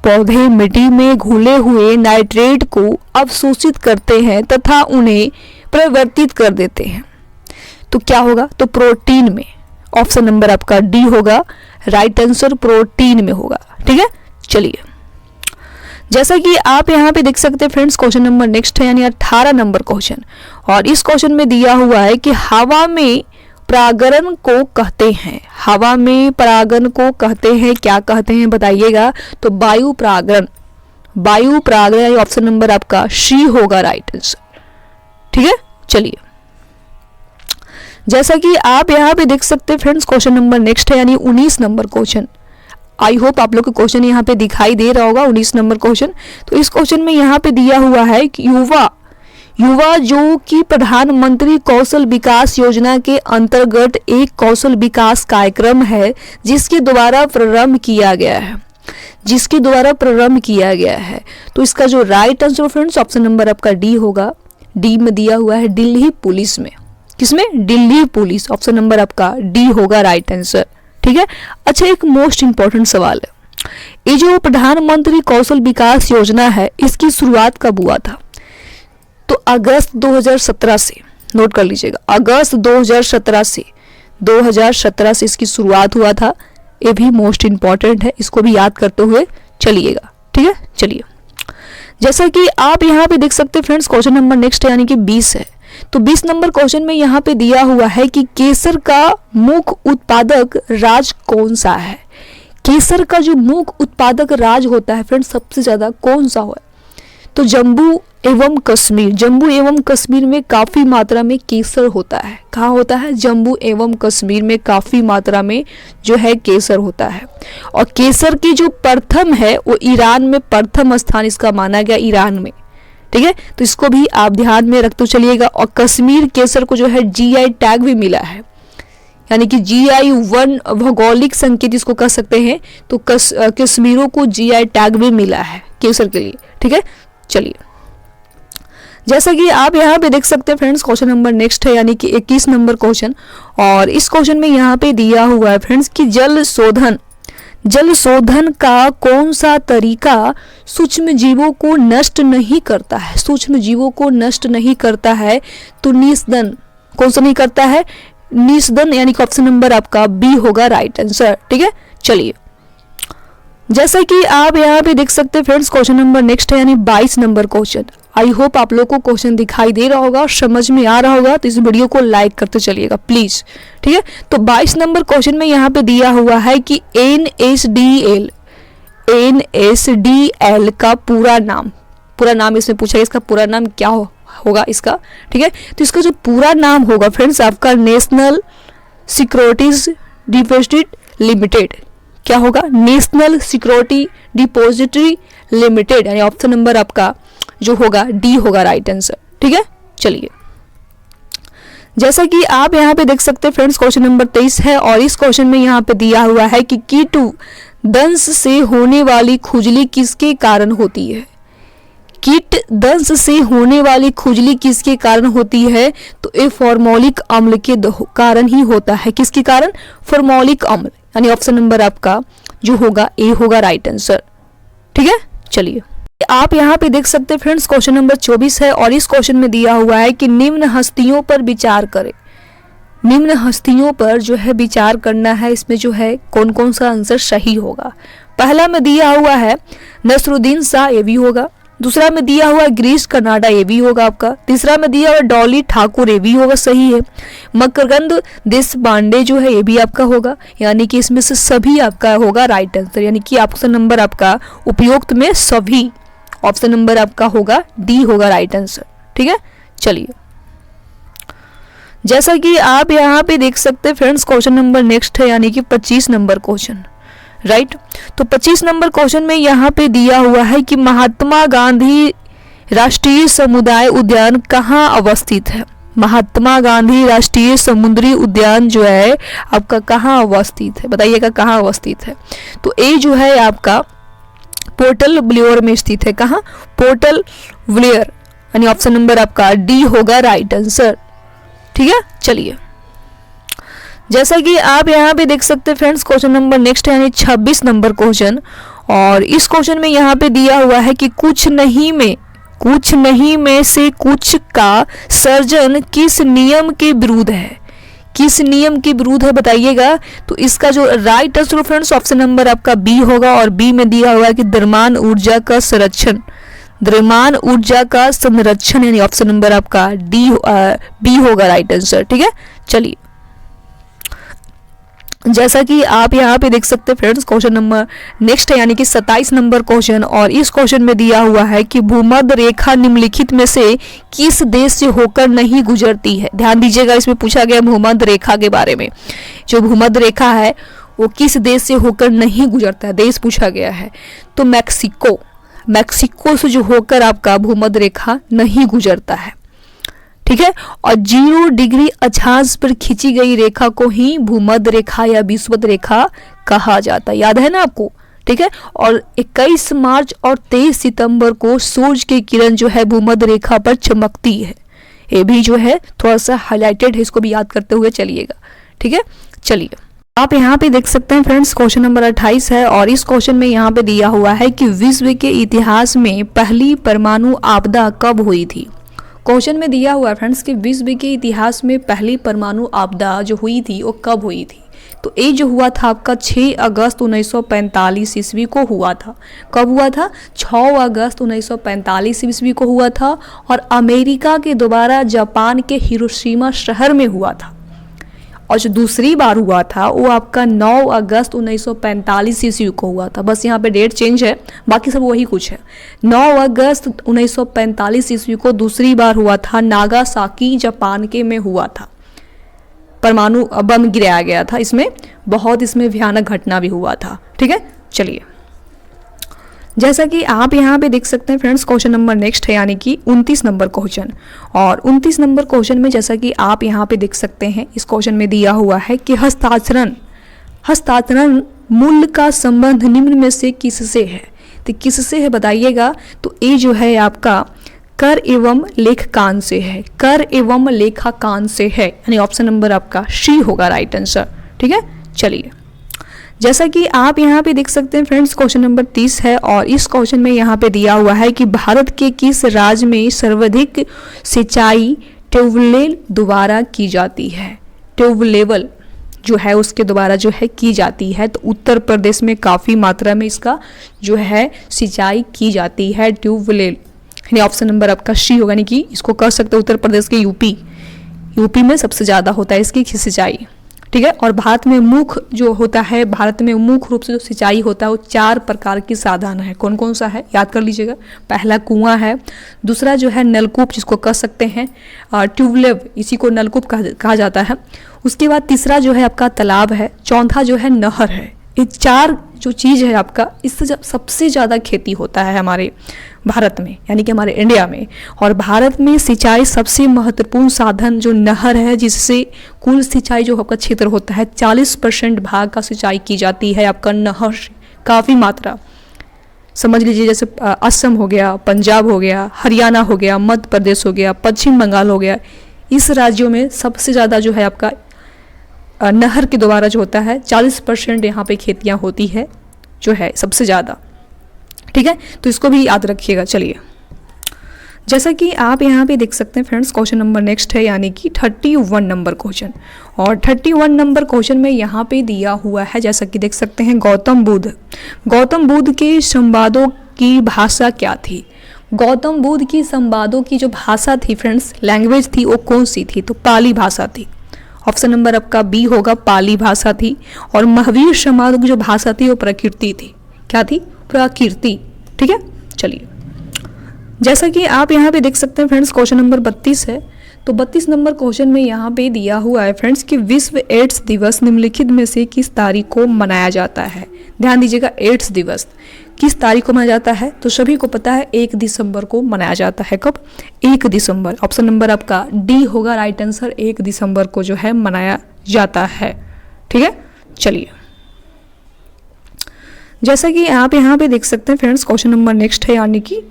पौधे मिट्टी में घुले हुए नाइट्रेट को अवशोषित करते हैं तथा उन्हें परिवर्तित कर देते हैं। तो क्या होगा, तो प्रोटीन में, ऑप्शन नंबर आपका डी होगा राइट आंसर, प्रोटीन में होगा, ठीक है। चलिए, जैसा कि आप यहाँ पे देख सकते हैं फ्रेंड्स, क्वेश्चन नंबर नेक्स्ट है, यानी 18 नंबर क्वेश्चन, और इस क्वेश्चन में दिया हुआ है कि हवा में परागण को कहते हैं। हवा में परागण को कहते हैं, क्या कहते हैं बताइएगा, तो वायु परागण, वायु परागण, यानी ऑप्शन नंबर आपका सी होगा राइट आंसर, ठीक है। चलिए, जैसा कि आप यहाँ पे देख सकते हैं फ्रेंड्स, क्वेश्चन नंबर नेक्स्ट है, यानी 19 नंबर क्वेश्चन। आई होप आप लोग को क्वेश्चन यहाँ पे दिखाई दे रहा होगा, 19 नंबर क्वेश्चन। तो इस क्वेश्चन में यहाँ पे दिया हुआ है कि युवा जो कि प्रधानमंत्री कौशल विकास योजना के अंतर्गत एक कौशल विकास कार्यक्रम है जिसके द्वारा प्रारंभ किया गया है, तो इसका जो right answer friends option number आपका डी होगा। डी में दिया हुआ है दिल्ली पुलिस में, किसमें, दिल्ली पुलिस, ऑप्शन नंबर आपका डी होगा राइट आंसर, ठीक है। अच्छा, एक मोस्ट इंपॉर्टेंट सवाल है, ये जो प्रधानमंत्री कौशल विकास योजना है इसकी शुरुआत कब हुआ था, तो अगस्त 2017 से, नोट कर लीजिएगा, अगस्त 2017 से इसकी शुरुआत हुआ था। ये भी मोस्ट इंपॉर्टेंट है, इसको भी याद करते हुए चलिएगा, ठीक है। चलिए, जैसा कि आप यहाँ पे देख सकते हैं फ्रेंड्स, क्वेश्चन नंबर नेक्स्ट है, यानी कि 20 है। तो 20 नंबर क्वेश्चन में यहाँ पे दिया हुआ है कि केसर का मुख्य उत्पादक राज्य कौन सा है। केसर का जो मुख्य उत्पादक राज्य होता है फ्रेंड्स सबसे ज़्यादा कौन सा है? तो जम्मू एवं कश्मीर। जम्मू एवं कश्मीर में काफ़ी मात्रा में केसर होता है। कहाँ होता है? जम्मू एवं कश्मीर में काफ़ी मात्रा में जो है केसर होता है। और केसर की जो प्रथम है वो ईरान में प्रथम स्थान इसका माना गया, ईरान में। ठीक है, तो इसको भी आप ध्यान में रखते चलिएगा। और कश्मीर केसर को जो है GI टैग भी मिला है, यानी कि GI 1 भौगोलिक संकेत इसको कह सकते हैं। तो कश्मीरों को GI टैग भी मिला है केसर के लिए। ठीक है, चलिए जैसा कि आप यहाँ पे देख सकते हैं फ्रेंड्स, क्वेश्चन नंबर नेक्स्ट है, यानी कि 21 नंबर क्वेश्चन। और इस क्वेश्चन में यहाँ पे दिया हुआ है फ्रेंड्स कि जल शोधन का कौन सा तरीका सूक्ष्म जीवों को नष्ट नहीं करता है? सूक्ष्म जीवों को नष्ट नहीं करता है। तो निस्दन कौन सा नहीं करता है? निस्दन, यानी कि ऑप्शन नंबर आपका बी होगा राइट आंसर। ठीक है, चलिए जैसा कि आप यहाँ पे देख सकते हैं फ्रेंड्स, क्वेश्चन नंबर नेक्स्ट है, यानी 22 नंबर क्वेश्चन। आई होप आप लोग को क्वेश्चन दिखाई दे रहा होगा और समझ में आ रहा होगा, तो इस वीडियो को लाइक करते चलिएगा प्लीज। ठीक है, तो 22 नंबर क्वेश्चन में यहाँ पे दिया हुआ है कि NSDL का पूरा नाम इसमें पूछा है, इसका पूरा नाम क्या होगा इसका? ठीक है, तो इसका जो पूरा नाम होगा फ्रेंड्स आपका नेशनल सिक्योरिटीज डिपॉजिट लिमिटेड। क्या होगा? नेशनल सिक्योरिटी डिपॉजिटरी लिमिटेड, यानी ऑप्शन नंबर आपका जो होगा डी होगा राइट आंसर। ठीक है, चलिए जैसा कि आप यहाँ पे देख सकते हैं फ्रेंड्स, क्वेश्चन नंबर 23 है। और इस क्वेश्चन में यहाँ पे दिया हुआ है कि कीटू दंश से होने वाली खुजली किसके कारण होती है? कीट दंश से होने वाली खुजली किसके कारण होती है? तो ये फॉर्मोलिक अम्ल के कारण ही होता है। किसके कारण? फॉर्मोलिक अम्ल, यानी ऑप्शन नंबर आपका जो होगा ए होगा राइट आंसर। ठीक है, चलिए आप यहाँ पे देख सकते हैं फ्रेंड्स, क्वेश्चन नंबर 24 है। और इस क्वेश्चन में दिया हुआ है कि निम्न हस्तियों पर विचार करें। निम्न हस्तियों पर जो है विचार करना है, इसमें जो है कौन कौन सा आंसर सही होगा? पहला में दिया हुआ है नसरुद्दीन शाह, ये भी होगा। दूसरा में दिया हुआ ग्रीस कर्नाडा, ये भी होगा आपका। तीसरा में दिया हुआ डॉली ठाकुर, ये भी होगा, सही है। मकरंद देशपांडे जो है ये भी आपका होगा, यानी कि इसमें से सभी आपका होगा राइट आंसर, यानी कि ऑप्शन नंबर आपका उपयुक्त में सभी, ऑप्शन नंबर आपका होगा डी होगा राइट आंसर। ठीक है, चलिए जैसा कि आप यहाँ पे देख सकते हैं फ्रेंड्स, क्वेश्चन नंबर नेक्स्ट है, यानी कि 25 नंबर क्वेश्चन राइट। तो 25 नंबर क्वेश्चन में यहाँ पे दिया हुआ है कि महात्मा गांधी राष्ट्रीय समुदाय उद्यान कहाँ अवस्थित है? महात्मा गांधी राष्ट्रीय समुद्री उद्यान जो है आपका कहाँ अवस्थित है? बताइएगा कहाँ अवस्थित है? तो ए जो है आपका पोर्टल ब्लेयर में स्थित है। कहाँ? पोर्टल ब्लेयर, यानी ऑप्शन नंबर आपका डी होगा राइट आंसर। ठीक है, चलिए जैसा कि आप यहाँ पे देख सकते हैं फ्रेंड्स, क्वेश्चन नंबर नेक्स्ट है, यानी 26 नंबर क्वेश्चन। और इस क्वेश्चन में यहाँ पे दिया हुआ है कि कुछ नहीं में से कुछ का सर्जन किस नियम के विरुद्ध है? किस नियम के विरुद्ध है बताइएगा? तो इसका जो right answer friends option number आपका बी होगा। और बी में दिया हुआ है कि द्रव्यमान ऊर्जा का संरक्षण, यानी ऑप्शन नंबर आपका बी होगा राइट आंसर। ठीक है, चलिए जैसा कि आप यहाँ पे देख सकते हैं फ्रेंड्स, क्वेश्चन नंबर नेक्स्ट है, यानी कि 27 नंबर क्वेश्चन। और इस क्वेश्चन में दिया हुआ है कि भूमध्य रेखा निम्नलिखित में से किस देश से होकर नहीं गुजरती है? ध्यान दीजिएगा, इसमें पूछा गया भूमध्य रेखा के बारे में। जो भूमध्य रेखा है वो किस देश से होकर नहीं गुजरता है? देश पूछा गया है। तो मैक्सिको से जो होकर आपका भूमध्य रेखा नहीं गुजरता है। ठीक है, और 0 डिग्री अक्षांश पर खींची गई रेखा को ही भूमध्य रेखा या विषुवत रेखा कहा जाता है। याद है ना आपको? ठीक है, और 21 मार्च और 23 सितंबर को सूरज की किरण जो है भूमध्य रेखा पर चमकती है। ये भी जो है थोड़ा सा हाईलाइटेड है, इसको भी याद करते हुए चलिएगा। ठीक है, चलिए आप यहाँ पे देख सकते हैं फ्रेंड्स, क्वेश्चन नंबर 28 है। और इस क्वेश्चन में यहाँ पे दिया हुआ है कि विश्व के इतिहास में पहली परमाणु आपदा कब हुई थी? क्वेश्चन में दिया हुआ है फ्रेंड्स कि विश्व के इतिहास में पहली परमाणु आपदा जो हुई थी वो कब हुई थी? तो ये जो हुआ था आपका 6 अगस्त 1945 ईस्वी को हुआ था। कब हुआ था? 6 अगस्त 1945 ईस्वी को हुआ था। और अमेरिका के द्वारा जापान के हिरोशिमा शहर में हुआ था। और जो दूसरी बार हुआ था वो आपका 9 अगस्त 1945 ईस्वी को हुआ था। बस यहाँ पे डेट चेंज है, बाकी सब वही कुछ है। 9 अगस्त 1945 ईस्वी को दूसरी बार हुआ था, नागासाकी जापान के में हुआ था। परमाणु बम गिराया गया था, इसमें भयानक घटना भी हुआ था। ठीक है, चलिए जैसा कि आप यहाँ पे देख सकते हैं फ्रेंड्स, क्वेश्चन नंबर नेक्स्ट है, यानी कि 29 नंबर क्वेश्चन। और 29 नंबर क्वेश्चन में जैसा कि आप यहाँ पे देख सकते हैं, इस क्वेश्चन में दिया हुआ है कि हस्तांतरण मूल्य का संबंध निम्न में से किससे है। तो किससे है बताइएगा, तो ये जो है आपका कर एवं लेखांकन से है, कर एवं लेखांकन से है, यानी ऑप्शन नंबर आपका सी होगा राइट आंसर। ठीक है, चलिए जैसा कि आप यहाँ पे देख सकते हैं फ्रेंड्स, क्वेश्चन नंबर 30 है और इस क्वेश्चन में यहाँ पे दिया हुआ है कि भारत के किस राज्य में सर्वाधिक सिंचाई ट्यूबवेल द्वारा की जाती है। ट्यूबवेल जो है उसके द्वारा जो है की जाती है, तो उत्तर प्रदेश में काफ़ी मात्रा में इसका जो है सिंचाई की जाती है, ट्यूबवेल, यानी ऑप्शन नंबर आपका सी होगा। यानी कि इसको कह सकते हैं उत्तर प्रदेश के यूपी में सबसे ज़्यादा होता है इसकी सिंचाई। ठीक है, और भारत में मुख्य जो होता है, भारत में मुख्य रूप से जो सिंचाई होता है वो 4 प्रकार के साधन है। कौन कौन सा है याद कर लीजिएगा। पहला कुआं है, दूसरा जो है नलकूप जिसको कह सकते हैं ट्यूबवेल, इसी को नलकूप कहा जाता है। उसके बाद तीसरा जो है आपका तालाब है, चौथा जो है नहर है। ये 4 जो चीज़ है आपका, इससे सबसे ज़्यादा खेती होता है हमारे भारत में, यानी कि हमारे इंडिया में। और भारत में सिंचाई सबसे महत्वपूर्ण साधन जो नहर है, जिससे कुल सिंचाई जो आपका क्षेत्र होता है 40% भाग का सिंचाई की जाती है आपका नहर से, काफ़ी मात्रा। समझ लीजिए जैसे असम हो गया, पंजाब हो गया, हरियाणा हो गया, मध्य प्रदेश हो गया, पश्चिम बंगाल हो गया, इस राज्यों में सबसे ज़्यादा जो है आपका नहर के द्वारा जो होता है 40% यहाँ पे खेतियाँ होती है जो है सबसे ज़्यादा। ठीक है, तो इसको भी याद रखिएगा। चलिए जैसा कि आप यहाँ पे देख सकते हैं फ्रेंड्स, क्वेश्चन नंबर नेक्स्ट है, यानी कि 31 नंबर क्वेश्चन। और 31 नंबर क्वेश्चन में यहाँ पे दिया हुआ है, जैसा कि देख सकते हैं, गौतम बुद्ध के संवादों की भाषा क्या थी। गौतम बुद्ध की संवादों की जो भाषा थी फ्रेंड्स, लैंग्वेज थी, वो कौन सी थी, तो पाली भाषा थी। ऑप्शन नंबर आपका बी होगा, पाली भाषा थी। और महावीर संवादों की जो भाषा थी वो प्रकृति थी। क्या थी, प्रकृति। ठीक है, चलिए जैसा कि आप यहाँ पे देख सकते हैं फ्रेंड्स, क्वेश्चन नंबर 32 है। तो 32 नंबर क्वेश्चन में यहाँ पे दिया हुआ है फ्रेंड्स कि विश्व एड्स दिवस निम्नलिखित में से किस तारीख को मनाया जाता है। ध्यान दीजिएगा, एड्स दिवस किस तारीख को मनाया जाता है, तो सभी को पता है 1 दिसंबर को मनाया जाता है। कब, 1 दिसंबर। ऑप्शन नंबर आपका डी होगा राइट आंसर, 1 दिसंबर को जो है मनाया जाता है। ठीक है, चलिए जैसा कि आप यहाँ पे देख सकते हैं फ्रेंड्स, क्वेश्चन नंबर नेक्स्ट है, यानी कि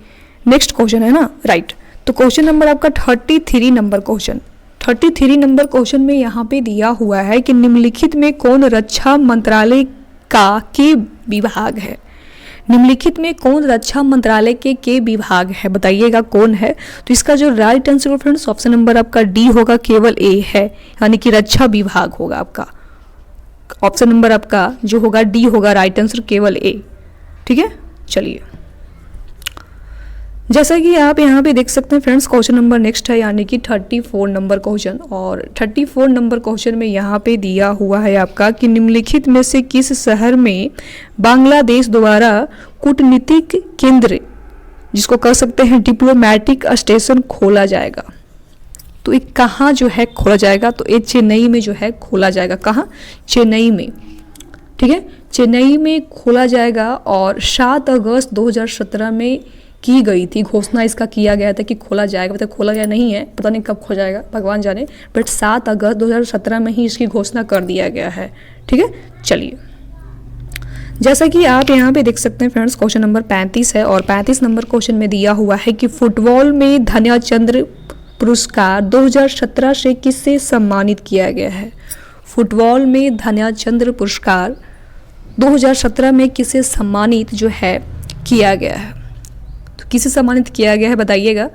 नेक्स्ट क्वेश्चन है ना, राइट। तो क्वेश्चन नंबर आपका 33 नंबर क्वेश्चन। 33 नंबर क्वेश्चन में यहाँ पे दिया हुआ है कि निम्नलिखित में कौन रक्षा मंत्रालय का के विभाग है। निम्नलिखित में कौन रक्षा मंत्रालय के विभाग है, बताइएगा कौन है। तो इसका जो right answer friends, option number आपका डी होगा, केवल ए है, यानी कि रक्षा विभाग होगा आपका। ऑप्शन नंबर आपका जो होगा डी होगा राइट आंसर, केवल ए। ठीक है, चलिए जैसा कि आप यहाँ पे देख सकते हैं फ्रेंड्स, क्वेश्चन नंबर नेक्स्ट है, यानी कि 34 नंबर क्वेश्चन। और 34 नंबर क्वेश्चन में यहाँ पे दिया हुआ है आपका कि निम्नलिखित में से किस शहर में बांग्लादेश द्वारा कूटनीतिक केंद्र, जिसको कह सकते हैं डिप्लोमेटिक स्टेशन, खोला जाएगा। तो ये कहाँ जो है खोला जाएगा, तो ये चेन्नई में जो है खोला जाएगा। कहाँ, चेन्नई में। ठीक है, चेन्नई में खोला जाएगा। और 7 अगस्त 2017 में की गई थी घोषणा, इसका किया गया था कि खोला जाएगा। मतलब खोला गया नहीं है, पता नहीं कब खोला जाएगा, भगवान जाने, बट 7 अगस्त 2017 में ही इसकी घोषणा कर दिया गया है। ठीक है, चलिए जैसा कि आप यहाँ पे देख सकते हैं फ्रेंड्स, क्वेश्चन नंबर 35 है। और 35 नंबर क्वेश्चन में दिया हुआ है कि फुटबॉल में ध्यानचंद पुरस्कार 2017 से किससे सम्मानित किया गया है। फुटबॉल में ध्यानचंद पुरस्कार 2017 में किसे सम्मानित जो है किया गया है, तो किसे सम्मानित किया गया है बताइएगा।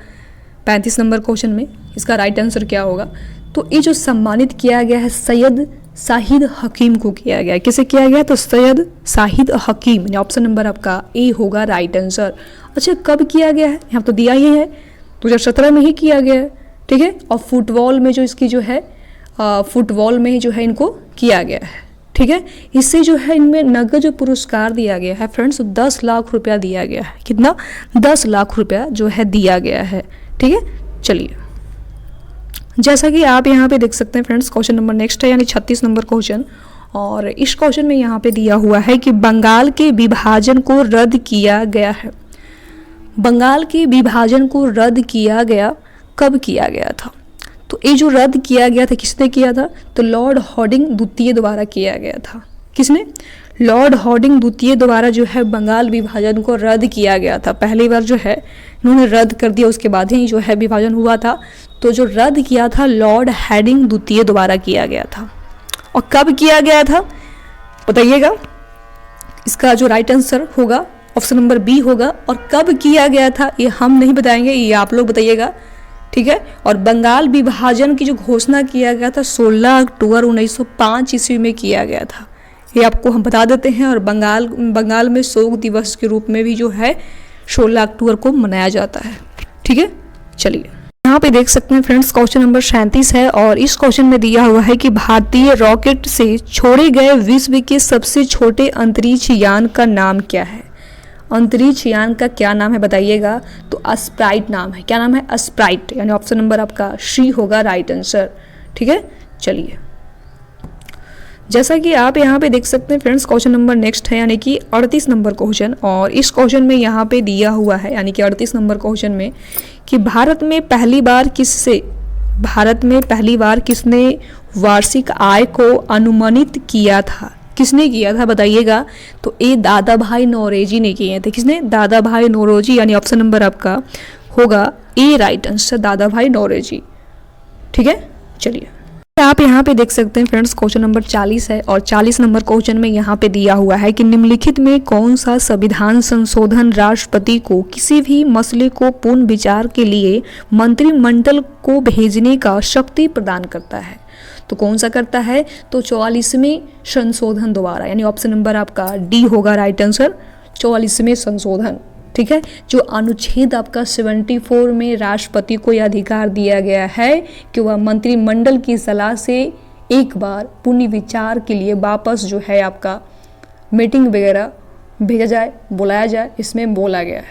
35 नंबर क्वेश्चन में इसका राइट आंसर क्या होगा, तो ये जो सम्मानित किया गया है सैयद शाहिद हकीम को किया गया है। किसे किया गया, तो सैयद शाहिद हकीम, ऑप्शन नंबर आपका ए होगा राइट आंसर। अच्छा, कब किया गया है, यहाँ तो दिया ही है, 2017 में ही किया गया है। ठीक है, और फुटबॉल में जो इसकी जो है फुटबॉल में जो है इनको किया गया है। ठीक है, इससे जो है इनमें नगद जो पुरस्कार दिया गया है फ्रेंड्स 10 लाख रुपया दिया गया है। कितना? 10 लाख रुपया जो है दिया गया है। ठीक है, चलिए जैसा कि आप यहाँ पे देख सकते हैं फ्रेंड्स, क्वेश्चन नंबर नेक्स्ट है यानी 36 नंबर क्वेश्चन। और इस क्वेश्चन में यहाँ पे दिया हुआ है कि बंगाल के विभाजन को रद्द किया गया है। बंगाल के विभाजन को रद्द किया गया, कब किया गया था? तो ये जो रद्द किया गया था किसने किया था? तो लॉर्ड हॉर्डिंग द्वितीय द्वारा किया गया था। किसने? लॉर्ड हॉर्डिंग द्वितीय द्वारा जो है बंगाल विभाजन को रद्द किया गया था। पहली बार जो है इन्होंने रद्द कर दिया, उसके बाद ही जो है विभाजन हुआ था। तो जो रद्द किया था लॉर्ड हॉर्डिंग द्वितीय द्वारा किया गया था। और कब किया गया था बताइएगा? इसका जो राइट आंसर होगा ऑप्शन नंबर बी होगा। और कब किया गया था ये हम नहीं बताएंगे, ये आप लोग बताइएगा। ठीक है, और बंगाल विभाजन की जो घोषणा किया गया था 16 अक्टूबर 1905 ईस्वी में किया गया था। ये आपको हम बता देते हैं। और बंगाल में शोक दिवस के रूप में भी जो है 16 अक्टूबर को मनाया जाता है। ठीक है, चलिए यहाँ पे देख सकते हैं फ्रेंड्स, क्वेश्चन नंबर 37 है। और इस क्वेश्चन में दिया हुआ है कि भारतीय रॉकेट से छोड़े गए विश्व के सबसे छोटे अंतरिक्ष यान का नाम क्या है? अंतरिक्ष यान का क्या नाम है बताइएगा? तो अस्प्राइट नाम है। क्या नाम है? अस्प्राइट, यानी ऑप्शन नंबर आपका सी होगा राइट आंसर। ठीक है, चलिए जैसा कि आप यहाँ पे देख सकते हैं फ्रेंड्स, क्वेश्चन नंबर नेक्स्ट है यानी कि 38 नंबर क्वेश्चन। और इस क्वेश्चन में यहाँ पे दिया हुआ है यानी कि 38 नंबर क्वेश्चन में कि भारत में पहली बार किसने वार्षिक आय को अनुमानित किया था? किसने किया था बताइएगा? तो ये दादा भाई नौरोजी ने किए थे। किसने? दादा भाई नौरोजी, यानी ऑप्शन नंबर आपका होगा ए राइट आंसर, दादा भाई नौरोजी। ठीक है, चलिए आप यहाँ पे देख सकते हैं फ्रेंड्स, क्वेश्चन नंबर 40 है। और 40 नंबर क्वेश्चन में यहाँ पे दिया हुआ है कि निम्नलिखित में कौन सा संविधान संशोधन राष्ट्रपति को किसी भी मसले को पुनः विचार के लिए मंत्रिमंडल को भेजने का शक्ति प्रदान करता है? तो कौन सा करता है? तो 44वें संशोधन द्वारा, यानी ऑप्शन नंबर आपका डी होगा राइट आंसर, 44वें संशोधन। ठीक है, जो अनुच्छेद आपका 74 में राष्ट्रपति को यह अधिकार दिया गया है कि वह मंत्रिमंडल की सलाह से एक बार पुनः विचार के लिए वापस जो है आपका मीटिंग वगैरह भेजा जाए, बुलाया जाए, इसमें बोला गया है।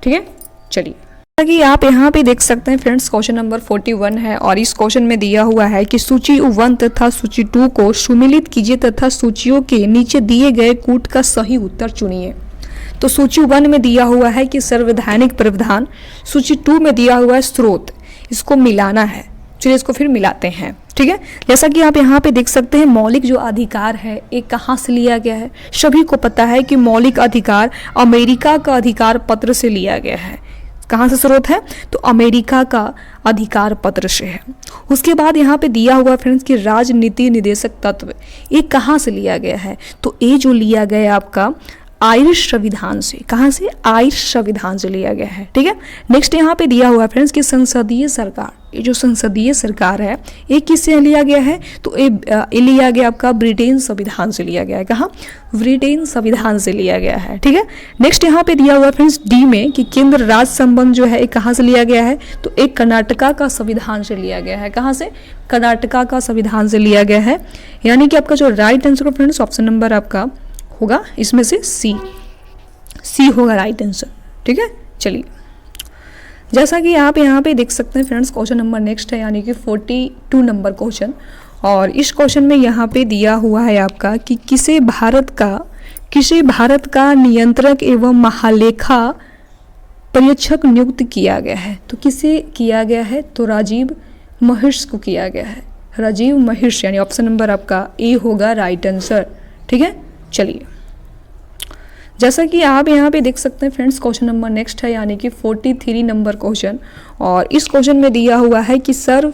ठीक है, चलिए कि आप यहाँ पे देख सकते हैं फ्रेंड्स, क्वेश्चन नंबर 41 है। और इस क्वेश्चन में दिया हुआ है कि सूची 1 तथा सूची 2 को सुमेलित कीजिए तथा सूचियों के नीचे दिए गए कूट का सही उत्तर चुनिए। तो सूची 1 में दिया हुआ है कि संवैधानिक प्रावधान, सूची 2 में दिया हुआ है स्रोत, इसको मिलाना है। चलिए इसको फिर मिलाते हैं। ठीक है, जैसा कि आप यहाँ पे देख सकते हैं मौलिक जो अधिकार है ये कहाँ से लिया गया है? सभी को पता है कि मौलिक अधिकार अमेरिका का अधिकार पत्र से लिया गया है। कहाँ से स्रोत है? तो अमेरिका का अधिकार पत्र से है। उसके बाद यहाँ पे दिया हुआ फ्रेंड्स कि राजनीति निर्देशक तत्व, ये कहाँ से लिया गया है? तो ये जो लिया गया है आपका आयरिश संविधान से। कहाँ से? आयरिश संविधान से लिया गया है। ठीक है, नेक्स्ट यहाँ पे दिया हुआ है फ्रेंड्स कि संसदीय सरकार, ये जो संसदीय सरकार है ये किससे लिया गया है? तो ये लिया गया आपका ब्रिटेन संविधान से लिया गया है। कहाँ? ब्रिटेन संविधान से लिया गया है। ठीक है, नेक्स्ट यहाँ पे दिया हुआ फ्रेंड्स डी में कि केंद्र राज्य संबंध जो है ये कहाँ से लिया गया है? तो एक कर्नाटका का संविधान से लिया गया है। कहाँ से? कर्नाटका का संविधान से लिया गया है। यानी कि आपका जो right answer friends option number आपका होगा इसमें से सी होगा राइट आंसर। ठीक है, चलिए जैसा कि आप यहाँ पे देख सकते हैं फ्रेंड्स, क्वेश्चन नंबर नेक्स्ट है यानी कि 42 नंबर क्वेश्चन। और इस क्वेश्चन में यहाँ पे दिया हुआ है आपका कि किसे भारत का नियंत्रक एवं महालेखा परीक्षक नियुक्त किया गया है? तो किसे किया गया है? तो राजीव महिर्ष को किया गया है। राजीव महिर्ष, यानी ऑप्शन नंबर आपका ए होगा राइट आंसर। ठीक है, चलिए जैसा कि आप यहाँ पे देख सकते हैं फ्रेंड्स, क्वेश्चन नंबर नेक्स्ट है यानी कि 43 नंबर क्वेश्चन। और इस क्वेश्चन में दिया हुआ है कि सर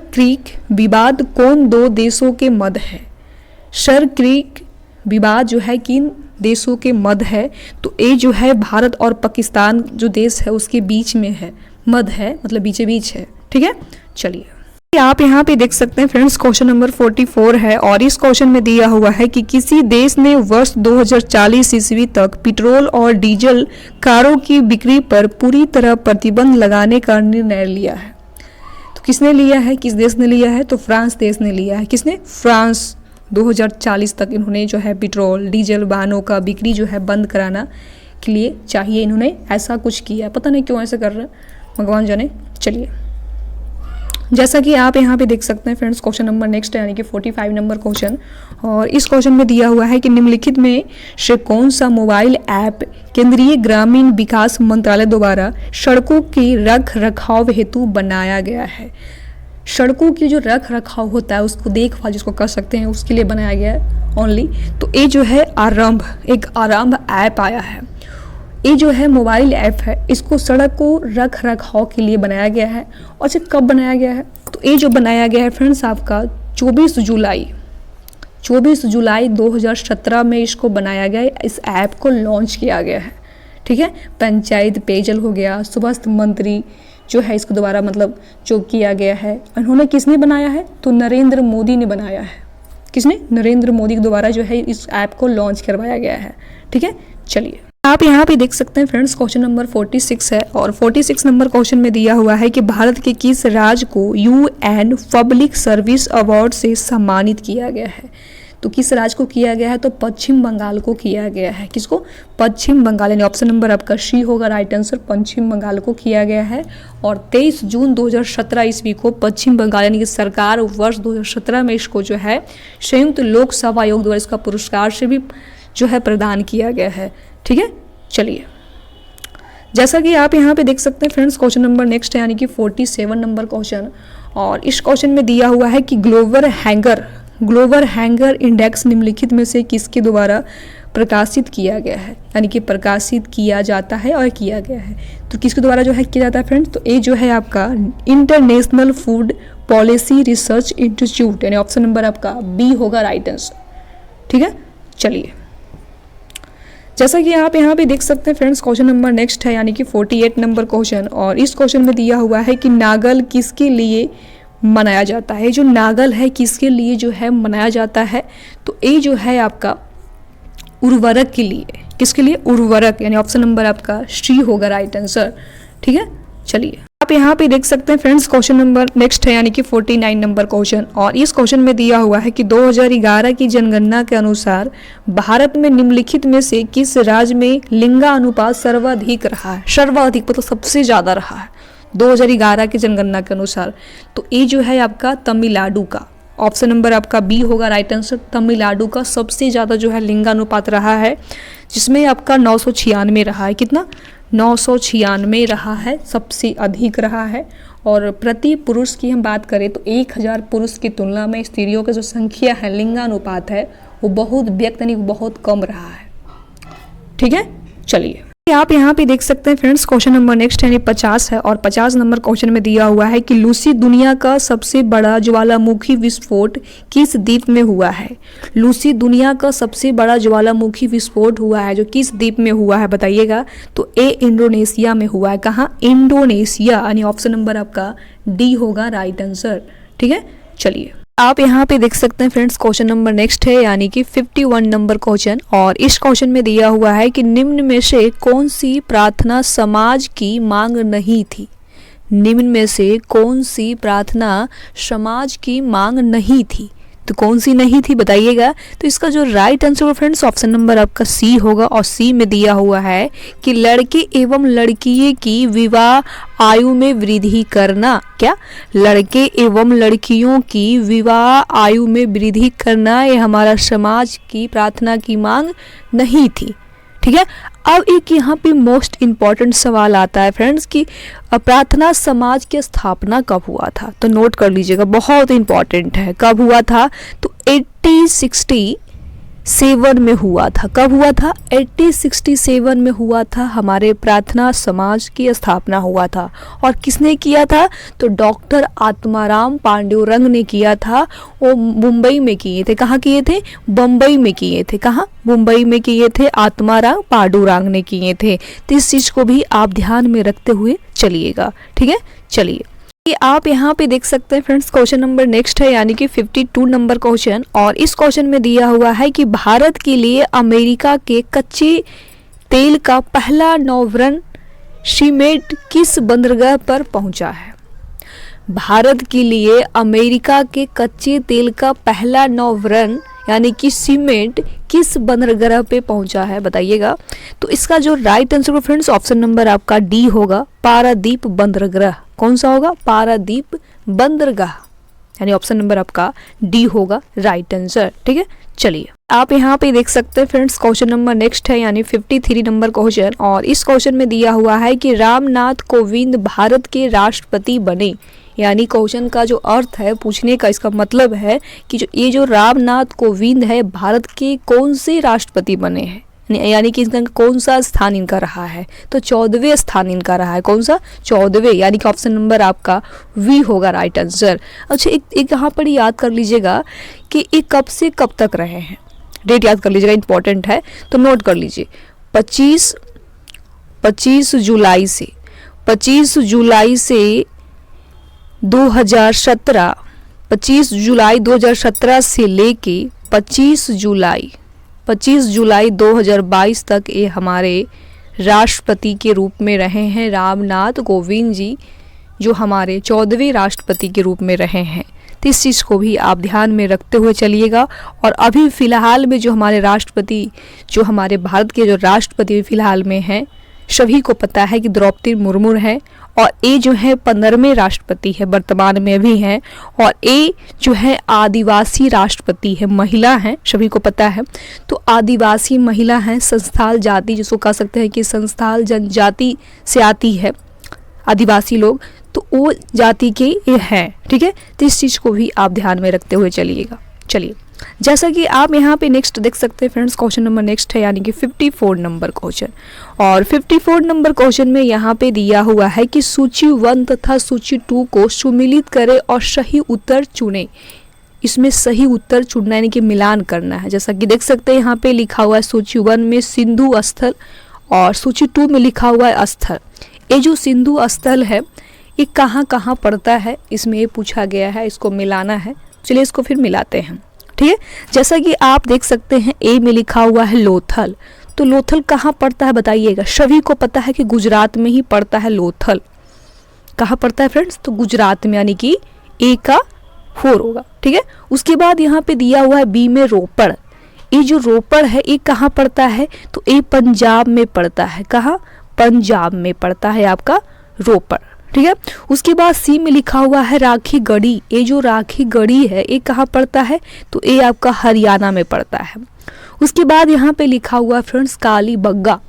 क्रीक विवाद कौन दो देशों के मध्य है? सर क्रीक विवाद जो है किन देशों के मध्य है? तो ये जो है भारत और पाकिस्तान जो देश है उसके बीच में है, मध्य है मतलब बीचे बीच है। ठीक है, चलिए आप यहाँ पे देख सकते हैं फ्रेंड्स, क्वेश्चन नंबर 44 है। और इस क्वेश्चन में दिया हुआ है कि किसी देश ने वर्ष 2040 ईस्वी तक पेट्रोल और डीजल कारों की बिक्री पर पूरी तरह प्रतिबंध लगाने का निर्णय लिया है। तो किसने लिया है, किस देश ने लिया है, तो फ्रांस देश ने लिया है। किसने, फ्रांस। 2040 तक इन्होंने जो है पेट्रोल डीजल वाहनों का बिक्री जो है बंद कराना के लिए चाहिए, इन्होंने ऐसा कुछ किया है। पता नहीं क्यों ऐसा कर रहे हैं, भगवान जाने। चलिए, जैसा कि आप यहाँ पे देख सकते हैं फ्रेंड्स, क्वेश्चन नंबर नेक्स्ट है, यानी कि 45 नंबर क्वेश्चन। और इस क्वेश्चन में दिया हुआ है कि निम्नलिखित में से कौन सा मोबाइल ऐप केंद्रीय ग्रामीण विकास मंत्रालय द्वारा सड़कों की रख रखाव हेतु बनाया गया है। सड़कों की जो रख रखाव होता है, उसको देखभाल जिसको कर सकते हैं, उसके लिए बनाया गया है ओनली। तो ये जो है आरंभ, एक आरंभ ऐप आया है। ये जो है मोबाइल ऐप है, इसको सड़क को रख रखाव के लिए बनाया गया है। और अच्छा, कब बनाया गया है, तो ये जो बनाया गया है फ्रेंड्स आपका 24 जुलाई 2017 में इसको बनाया गया है। इस ऐप को लॉन्च किया गया है, ठीक है। पंचायत पेयजल हो गया, स्वास्थ्य मंत्री जो है इसको दोबारा मतलब जो किया गया है, उन्होंने किसने बनाया है, तो नरेंद्र मोदी ने बनाया है। किसने, नरेंद्र मोदी के द्वारा जो है इस ऐप को लॉन्च करवाया गया है, ठीक है। चलिए, आप यहाँ पे देख सकते हैं फ्रेंड्स, क्वेश्चन नंबर 46 है। और 46 नंबर क्वेश्चन में दिया हुआ है कि भारत के किस राज्य को UN पब्लिक सर्विस अवार्ड से सम्मानित किया गया है। तो किस राज्य को किया गया है, तो पश्चिम बंगाल को किया गया है। किसको, पश्चिम बंगाल, यानी ऑप्शन नंबर आपका सी होगा राइट आंसर, पश्चिम बंगाल को किया गया है। और 23 जून 2017 ईस्वी को पश्चिम बंगाल यानी कि सरकार वर्ष 2017 में इसको जो है संयुक्त लोक सेवा आयोग द्वारा इसका पुरस्कार से भी जो है प्रदान किया गया है, ठीक है। चलिए, जैसा कि आप यहाँ पे देख सकते हैं फ्रेंड्स, क्वेश्चन नंबर नेक्स्ट है, यानी कि 47 नंबर क्वेश्चन। और इस क्वेश्चन में दिया हुआ है कि ग्लोबल हैंगर इंडेक्स निम्नलिखित में से किसके द्वारा प्रकाशित किया गया है, यानी कि प्रकाशित किया जाता है और किया गया है। तो किसके द्वारा जो है किया जाता है फ्रेंड्स, तो ये जो है आपका international food policy research institute, यानी ऑप्शन नंबर आपका बी होगा राइट आंसर, ठीक है। चलिए, जैसा कि आप यहाँ पे देख सकते हैं फ्रेंड्स, क्वेश्चन नंबर नेक्स्ट है, यानी कि 48 नंबर क्वेश्चन। और इस क्वेश्चन में दिया हुआ है कि नागल किसके लिए मनाया जाता है। जो नागल है किसके लिए जो है मनाया जाता है, तो ये जो है आपका उर्वरक के लिए। किसके लिए, उर्वरक, यानी ऑप्शन नंबर आपका सी होगा राइट आंसर, ठीक है। चलिए, आप यहाँ पे देख सकते हैं फ्रेंड्स, क्वेश्चन नंबर नेक्स्ट है, यानी कि 49 नंबर क्वेश्चन। और इस क्वेश्चन में दिया हुआ है कि 2011 की जनगणना के अनुसार भारत में निम्नलिखित में से किस राज्य में लिंगानुपात सर्वाधिक रहा है। सर्वाधिक मतलब सबसे ज़्यादा रहा है 2011 की जनगणना के अनुसार। तो ये जो है आपका तमिलनाडु का, ऑप्शन नंबर आपका बी होगा राइट आंसर, तमिलनाडु का सबसे ज़्यादा जो है लिंगानुपात रहा है, जिसमें आपका 996 रहा है। कितना, 996 रहा है, सबसे अधिक रहा है। और प्रति पुरुष की हम बात करें तो 1000 पुरुष की तुलना में स्त्रियों की जो संख्या है, लिंगानुपात है, वो बहुत व्यक्त यानी बहुत कम रहा है, ठीक है। चलिए, आप यहाँ पे देख सकते हैं फ्रेंड्स, क्वेश्चन नंबर नेक्स्ट यानी 50 है। और 50 नंबर क्वेश्चन में दिया हुआ है कि लूसी दुनिया का सबसे बड़ा ज्वालामुखी विस्फोट किस द्वीप में हुआ है। लूसी दुनिया का सबसे बड़ा ज्वालामुखी विस्फोट हुआ है, जो किस द्वीप में हुआ है बताइएगा। तो ए इंडोनेशिया में हुआ है। कहाँ, इंडोनेशिया, यानी ऑप्शन नंबर आपका डी होगा राइट आंसर, ठीक है। चलिए, आप यहाँ पे देख सकते हैं फ्रेंड्स, क्वेश्चन नंबर नेक्स्ट है, यानी कि 51 नंबर क्वेश्चन। और इस क्वेश्चन में दिया हुआ है कि निम्न में से कौन सी प्रार्थना समाज की मांग नहीं थी। निम्न में से कौन सी प्रार्थना समाज की मांग नहीं थी, तो कौन सी नहीं थी बताइएगा। तो इसका जो right answer friends option number आपका सी होगा। और सी में दिया हुआ है कि लड़के एवं लड़कियों की विवाह आयु में वृद्धि करना। क्या, लड़के एवं लड़कियों की विवाह आयु में वृद्धि करना, ये हमारा समाज की प्रार्थना की मांग नहीं थी, ठीक है। अब एक यहाँ पे मोस्ट इम्पॉर्टेंट सवाल आता है फ्रेंड्स कि प्रार्थना समाज की स्थापना कब हुआ था। तो नोट कर लीजिएगा, बहुत इंपॉर्टेंट है। कब हुआ था, तो 1867 में हुआ था। कब हुआ था, 1867 में हुआ था। हमारे प्रार्थना समाज की स्थापना हुआ था। और किसने किया था, तो डॉक्टर आत्माराम पांडुरंग ने किया था। वो मुंबई में किए थे। कहाँ किए थे, बम्बई में किए थे। कहाँ, मुंबई में किए थे, आत्माराम पांडुरंग ने किए थे। तो इस चीज़ को भी आप ध्यान में रखते हुए चलिएगा, ठीक है। चलिए, आप यहाँ पे देख सकते हैं फ्रेंड्स, क्वेश्चन नंबर नेक्स्ट है, यानी कि 52 नंबर क्वेश्चन। और इस क्वेश्चन में दिया हुआ है कि भारत के लिए अमेरिका के कच्चे तेल का पहला नौवहन शिपमेंट किस बंदरगाह पर पहुंचा है। भारत के लिए अमेरिका के कच्चे तेल का पहला नौवहन यानी कि सीमेंट किस बंदरगाह पे पहुंचा है, बताइएगा। तो इसका जो right answer friends option number आपका डी होगा, पारादीप बंदरगाह। कौन सा होगा? पारादीप बंदरगाह, यानी ऑप्शन नंबर आपका डी होगा राइट आंसर। ठीक है, चलिए आप यहाँ पे देख सकते हैं फ्रेंड्स, क्वेश्चन नंबर नेक्स्ट है यानी 53 नंबर क्वेश्चन। और इस क्वेश्चन में दिया हुआ है कि रामनाथ कोविंद भारत के राष्ट्रपति बने। यानी क्वेश्चन का जो अर्थ है पूछने का, इसका मतलब है कि ये जो रामनाथ कोविंद है भारत के कौन से राष्ट्रपति बने हैं, यानी कि इनका कौन सा स्थान इनका रहा है। तो 14वें स्थान इनका रहा है। कौन सा? 14वें, यानी कि ऑप्शन नंबर आपका वी होगा राइट आंसर। अच्छा, एक यहाँ पर याद कर लीजिएगा कि ये कब से कब तक रहे हैं, डेट याद कर लीजिएगा, इंपॉर्टेंट है तो नोट कर लीजिए। 25 जुलाई से 2017, 25 जुलाई 2017 से लेके 25 जुलाई 2022 तक ये हमारे राष्ट्रपति के रूप में रहे हैं। रामनाथ कोविंद जी जो हमारे 14वें राष्ट्रपति के रूप में रहे हैं। तो इस चीज़ को भी आप ध्यान में रखते हुए चलिएगा। और अभी फ़िलहाल में जो हमारे राष्ट्रपति, जो हमारे भारत के जो राष्ट्रपति फ़िलहाल में हैं, सभी को पता है कि द्रौपदी मुर्मू है। और ये जो है 15वें राष्ट्रपति है, वर्तमान में भी हैं। और ये जो है आदिवासी राष्ट्रपति है, महिला हैं, सभी को पता है। तो आदिवासी महिला हैं, संस्थाल जाति जिसको कह सकते हैं कि संस्थाल जनजाति से आती है आदिवासी लोग, तो वो जाति के ये हैं। ठीक है, तो इस चीज़ को भी आप ध्यान में रखते हुए चलिएगा। चलिए, जैसा कि आप यहाँ पे नेक्स्ट देख सकते हैं फ्रेंड्स, क्वेश्चन नंबर नेक्स्ट है यानी कि 54 नंबर क्वेश्चन। और 54 नंबर क्वेश्चन में यहाँ पे दिया हुआ है कि सूची 1 तथा सूची 2 को सुमिलित करें और सही उत्तर चुनें। इसमें सही उत्तर चुनना यानी कि मिलान करना है। जैसा कि देख सकते हैं यहाँ पे लिखा हुआ है सूची 1 में सिंधु स्थल और सूची 2 में लिखा हुआ है स्थल। ये जो सिंधु स्थल है ये कहाँ कहाँ पड़ता है, इसमें ये पूछा गया है, इसको मिलाना है। चलिए इसको फिर मिलाते हैं। ठीक है, जैसा कि आप देख सकते हैं ए में लिखा हुआ है लोथल। तो लोथल कहाँ पड़ता है बताइएगा। सभी को पता है कि गुजरात में ही पड़ता है लोथल। कहाँ पड़ता है फ्रेंड्स? तो गुजरात में, यानी कि ए का 4 होगा। ठीक है, उसके बाद यहाँ पे दिया हुआ है बी में रोपड़। ये जो रोपड़ है ये कहाँ पड़ता है? तो ये पंजाब में पड़ता है। कहाँ? पंजाब में पड़ता है आपका रोपड़। ठीक है, उसके बाद सी में लिखा हुआ है राखी गढ़ी। ये जो राखी गढ़ी है ये कहाँ पड़ता है? तो ये आपका हरियाणा में पड़ता है। उसके बाद यहाँ पे लिखा हुआ है फ्रेंड्स कालीबंगा।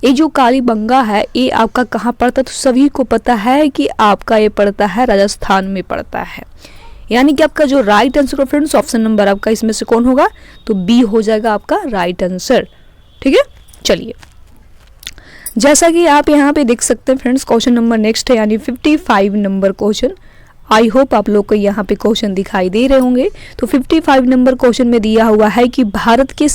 ये जो कालीबंगा है ये आपका कहाँ पड़ता है? तो सभी को पता है कि आपका ये पड़ता है राजस्थान में पड़ता है। यानी कि आपका जो right answer friends option number आपका इसमें से कौन होगा? तो बी हो जाएगा आपका राइट आंसर। ठीक है, चलिए जैसा कि आप यहाँ पे देख सकते हैं फ्रेंड्स, क्वेश्चन नंबर नेक्स्ट है यानी 55 नंबर क्वेश्चन। आई होप आप लोग को यहाँ पे क्वेश्चन दिखाई दे रहे होंगे। तो 55 नंबर क्वेश्चन में दिया हुआ है कि भारत के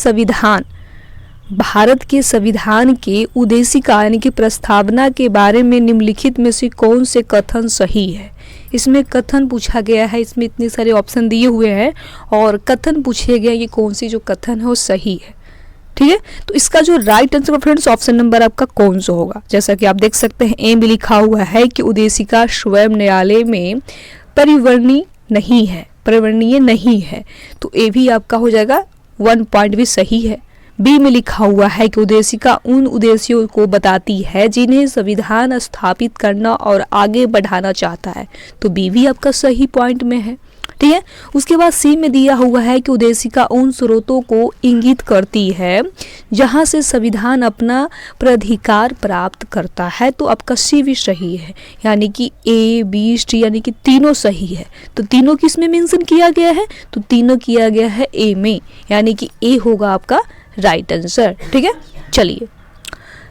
संविधान के उद्देशिका यानी कि प्रस्तावना के बारे में निम्नलिखित में से कौन से कथन सही है। इसमें कथन पूछा गया है, इसमें इतने सारे ऑप्शन दिए हुए हैं और कथन पूछे गए कि कौन सी जो कथन है वो सही है। ठीक है, तो इसका जो right answer friends option number आपका कौन सा होगा? जैसा कि आप देख सकते हैं ए में लिखा हुआ है कि उद्देशिका स्वयं न्यायालय में परिवर्तनीय नहीं है। तो ए भी आपका हो जाएगा 1 पॉइंट भी सही है। बी में लिखा हुआ है कि उद्देशिका उन उद्देश्यों को बताती है जिन्हें संविधान स्थापित करना और आगे बढ़ाना चाहता है। तो बी भी आपका सही पॉइंट में है। ठीक है, उसके बाद सी में दिया हुआ है कि उद्देशिका उन स्रोतों को इंगित करती है जहां से संविधान अपना प्राधिकार प्राप्त करता है। तो आपका सी भी सही है, यानी कि ए बी सी यानी कि तीनों सही है। तो तीनों किस में मेंशन किया गया है? तो तीनों किया गया है ए में, यानी कि ए होगा आपका राइट आंसर। ठीक है, चलिए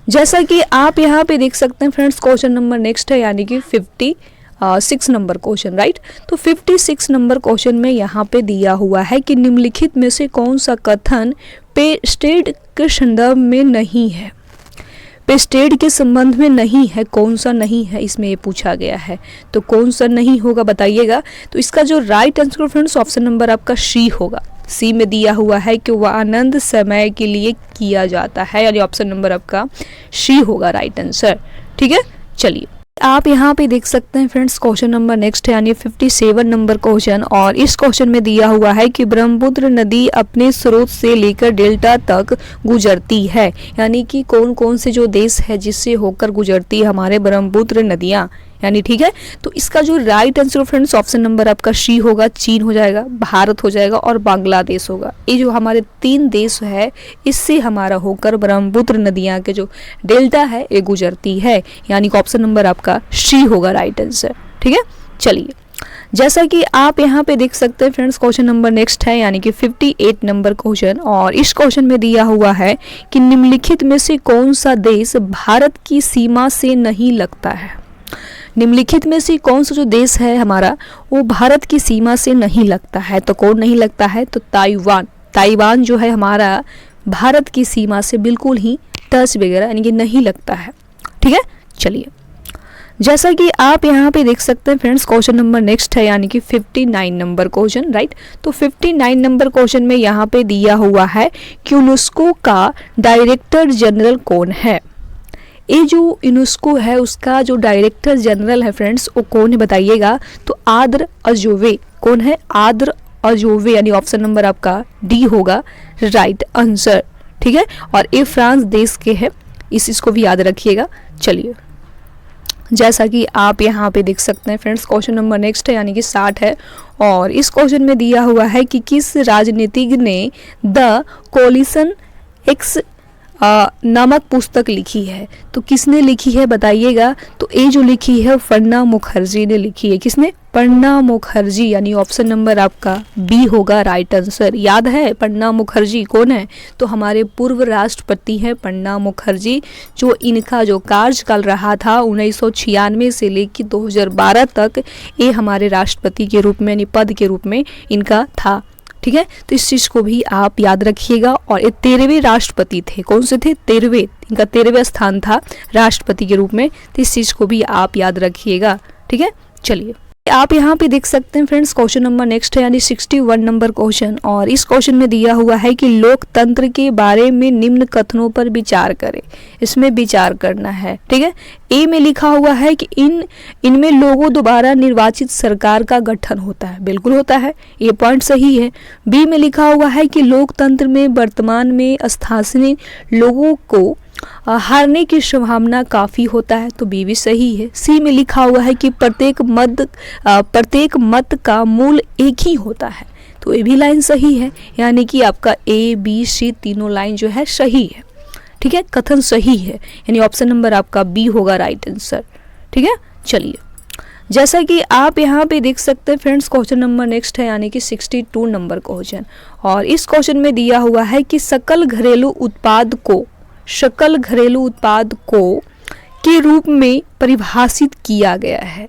जैसा कि आप यहाँ पे देख सकते हैं फ्रेंड्स, क्वेश्चन नंबर नेक्स्ट है यानी कि 56 नंबर क्वेश्चन। राइट, तो 56 नंबर क्वेश्चन में यहाँ पे दिया हुआ है कि निम्नलिखित में से कौन सा कथन पेस्टेड के संदर्भ में नहीं है। पेस्टेड के संबंध में नहीं है, कौन सा नहीं है इसमें ये पूछा गया है। तो कौन सा नहीं होगा बताइएगा। तो इसका जो right answer friends option number आपका सी होगा। सी में दिया हुआ है कि वह आनंद समय के लिए किया जाता है, यानी ऑप्शन नंबर आपका सी होगा राइट आंसर। ठीक है, चलिए आप यहाँ पे देख सकते हैं फ्रेंड्स, क्वेश्चन नंबर नेक्स्ट है यानी 57 नंबर क्वेश्चन। और इस क्वेश्चन में दिया हुआ है कि ब्रह्मपुत्र नदी अपने स्रोत से लेकर डेल्टा तक गुजरती है, यानी कि कौन कौन से जो देश है जिससे होकर गुजरती है हमारे ब्रह्मपुत्र नदियाँ, यानी ठीक है। तो इसका जो right answer friends option number आपका सी होगा, चीन हो जाएगा, भारत हो जाएगा और बांग्लादेश होगा। ये जो हमारे 3 देश है इससे हमारा होकर ब्रह्मपुत्र नदियाँ के जो डेल्टा है ये गुजरती है, यानी कि ऑप्शन नंबर आपका सी होगा राइट आंसर, ठीक है। चलिए, जैसा कि आप यहाँ पे देख सकते हैं फ्रेंड्स, क्वेश्चन नंबर नेक्स्ट है यानी कि 58 नंबर क्वेश्चन। और इस क्वेश्चन में दिया हुआ है कि निम्नलिखित में से कौन सा देश भारत की सीमा से नहीं लगता है। निम्नलिखित में से कौन सा जो देश है हमारा वो भारत की सीमा से नहीं लगता है, तो कौन नहीं लगता है, तो ताइवान। ताइवान जो है हमारा भारत की सीमा से बिल्कुल ही टच वगैरह यानी कि नहीं लगता है, ठीक है। चलिए, जैसा कि आप यहाँ पे देख सकते हैं फ्रेंड्स, क्वेश्चन नंबर नेक्स्ट है यानी कि 59 नंबर क्वेश्चन, राइट। तो 59 नंबर क्वेश्चन में यहाँ पे दिया हुआ है कि यूनेस्को का डायरेक्टर जनरल कौन है। ये जो यूनेस्को है उसका जो डायरेक्टर जनरल है फ्रेंड्स वो कौन है बताइएगा, तो आद्र अजोवे। कौन है, आद्र अजोवे, यानी ऑप्शन नंबर आपका डी होगा राइट आंसर, ठीक है। और ये फ्रांस देश के है, इस चीज़ को भी याद रखिएगा। चलिए, जैसा कि आप यहाँ पे देख सकते हैं फ्रेंड्स, क्वेश्चन नंबर नेक्स्ट है यानी कि 60 है। और इस क्वेश्चन में दिया हुआ है कि किस राजनीतिज्ञ ने द कोलिशन एक्स नामक पुस्तक लिखी है। तो किसने लिखी है बताइएगा, तो ये जो लिखी है प्रणब मुखर्जी ने लिखी है। किसने, प्रणब मुखर्जी, यानी ऑप्शन नंबर आपका बी होगा राइट आंसर। याद है प्रणब मुखर्जी कौन है, तो हमारे पूर्व राष्ट्रपति हैं प्रणब मुखर्जी, जो इनका जो कार्यकाल रहा था 1996 से लेकर 2012 तक ये हमारे राष्ट्रपति के रूप में यानी पद के रूप में इनका था, ठीक है। तो इस चीज़ को भी आप याद रखिएगा। और ये 13वें राष्ट्रपति थे, कौन से थे, 13वें, इनका 13वां स्थान था राष्ट्रपति के रूप में, तो इस चीज़ को भी आप याद रखिएगा, ठीक है। चलिए, आप यहाँ पे देख सकते हैं फ्रेंड्स, क्वेश्चन नंबर नेक्स्ट है यानी 61 नंबर क्वेश्चन। और इस क्वेश्चन में दिया हुआ है कि लोकतंत्र के बारे में निम्न कथनों पर विचार करें। इसमें विचार करना है, ठीक है। ए में लिखा हुआ है कि इनमें लोगों द्वारा निर्वाचित सरकार का गठन होता है, बिल्कुल होता है, ये पॉइंट सही है। बी में लिखा हुआ है कि लोकतंत्र में वर्तमान में स्थानीय लोगों को हारने की संभावना काफ़ी होता है, तो बी भी सही है। सी में लिखा हुआ है कि प्रत्येक मत का मूल एक ही होता है, तो ये भी लाइन सही है, यानी कि आपका ए बी सी तीनों लाइन जो है सही है, ठीक है, कथन सही है, यानी ऑप्शन नंबर आपका बी होगा राइट आंसर, ठीक है। चलिए, जैसा कि आप यहाँ पे देख सकते हैं फ्रेंड्स, क्वेश्चन नंबर नेक्स्ट है यानी कि 62 नंबर क्वेश्चन। और इस क्वेश्चन में दिया हुआ है कि सकल घरेलू उत्पाद को के रूप में परिभाषित किया गया है।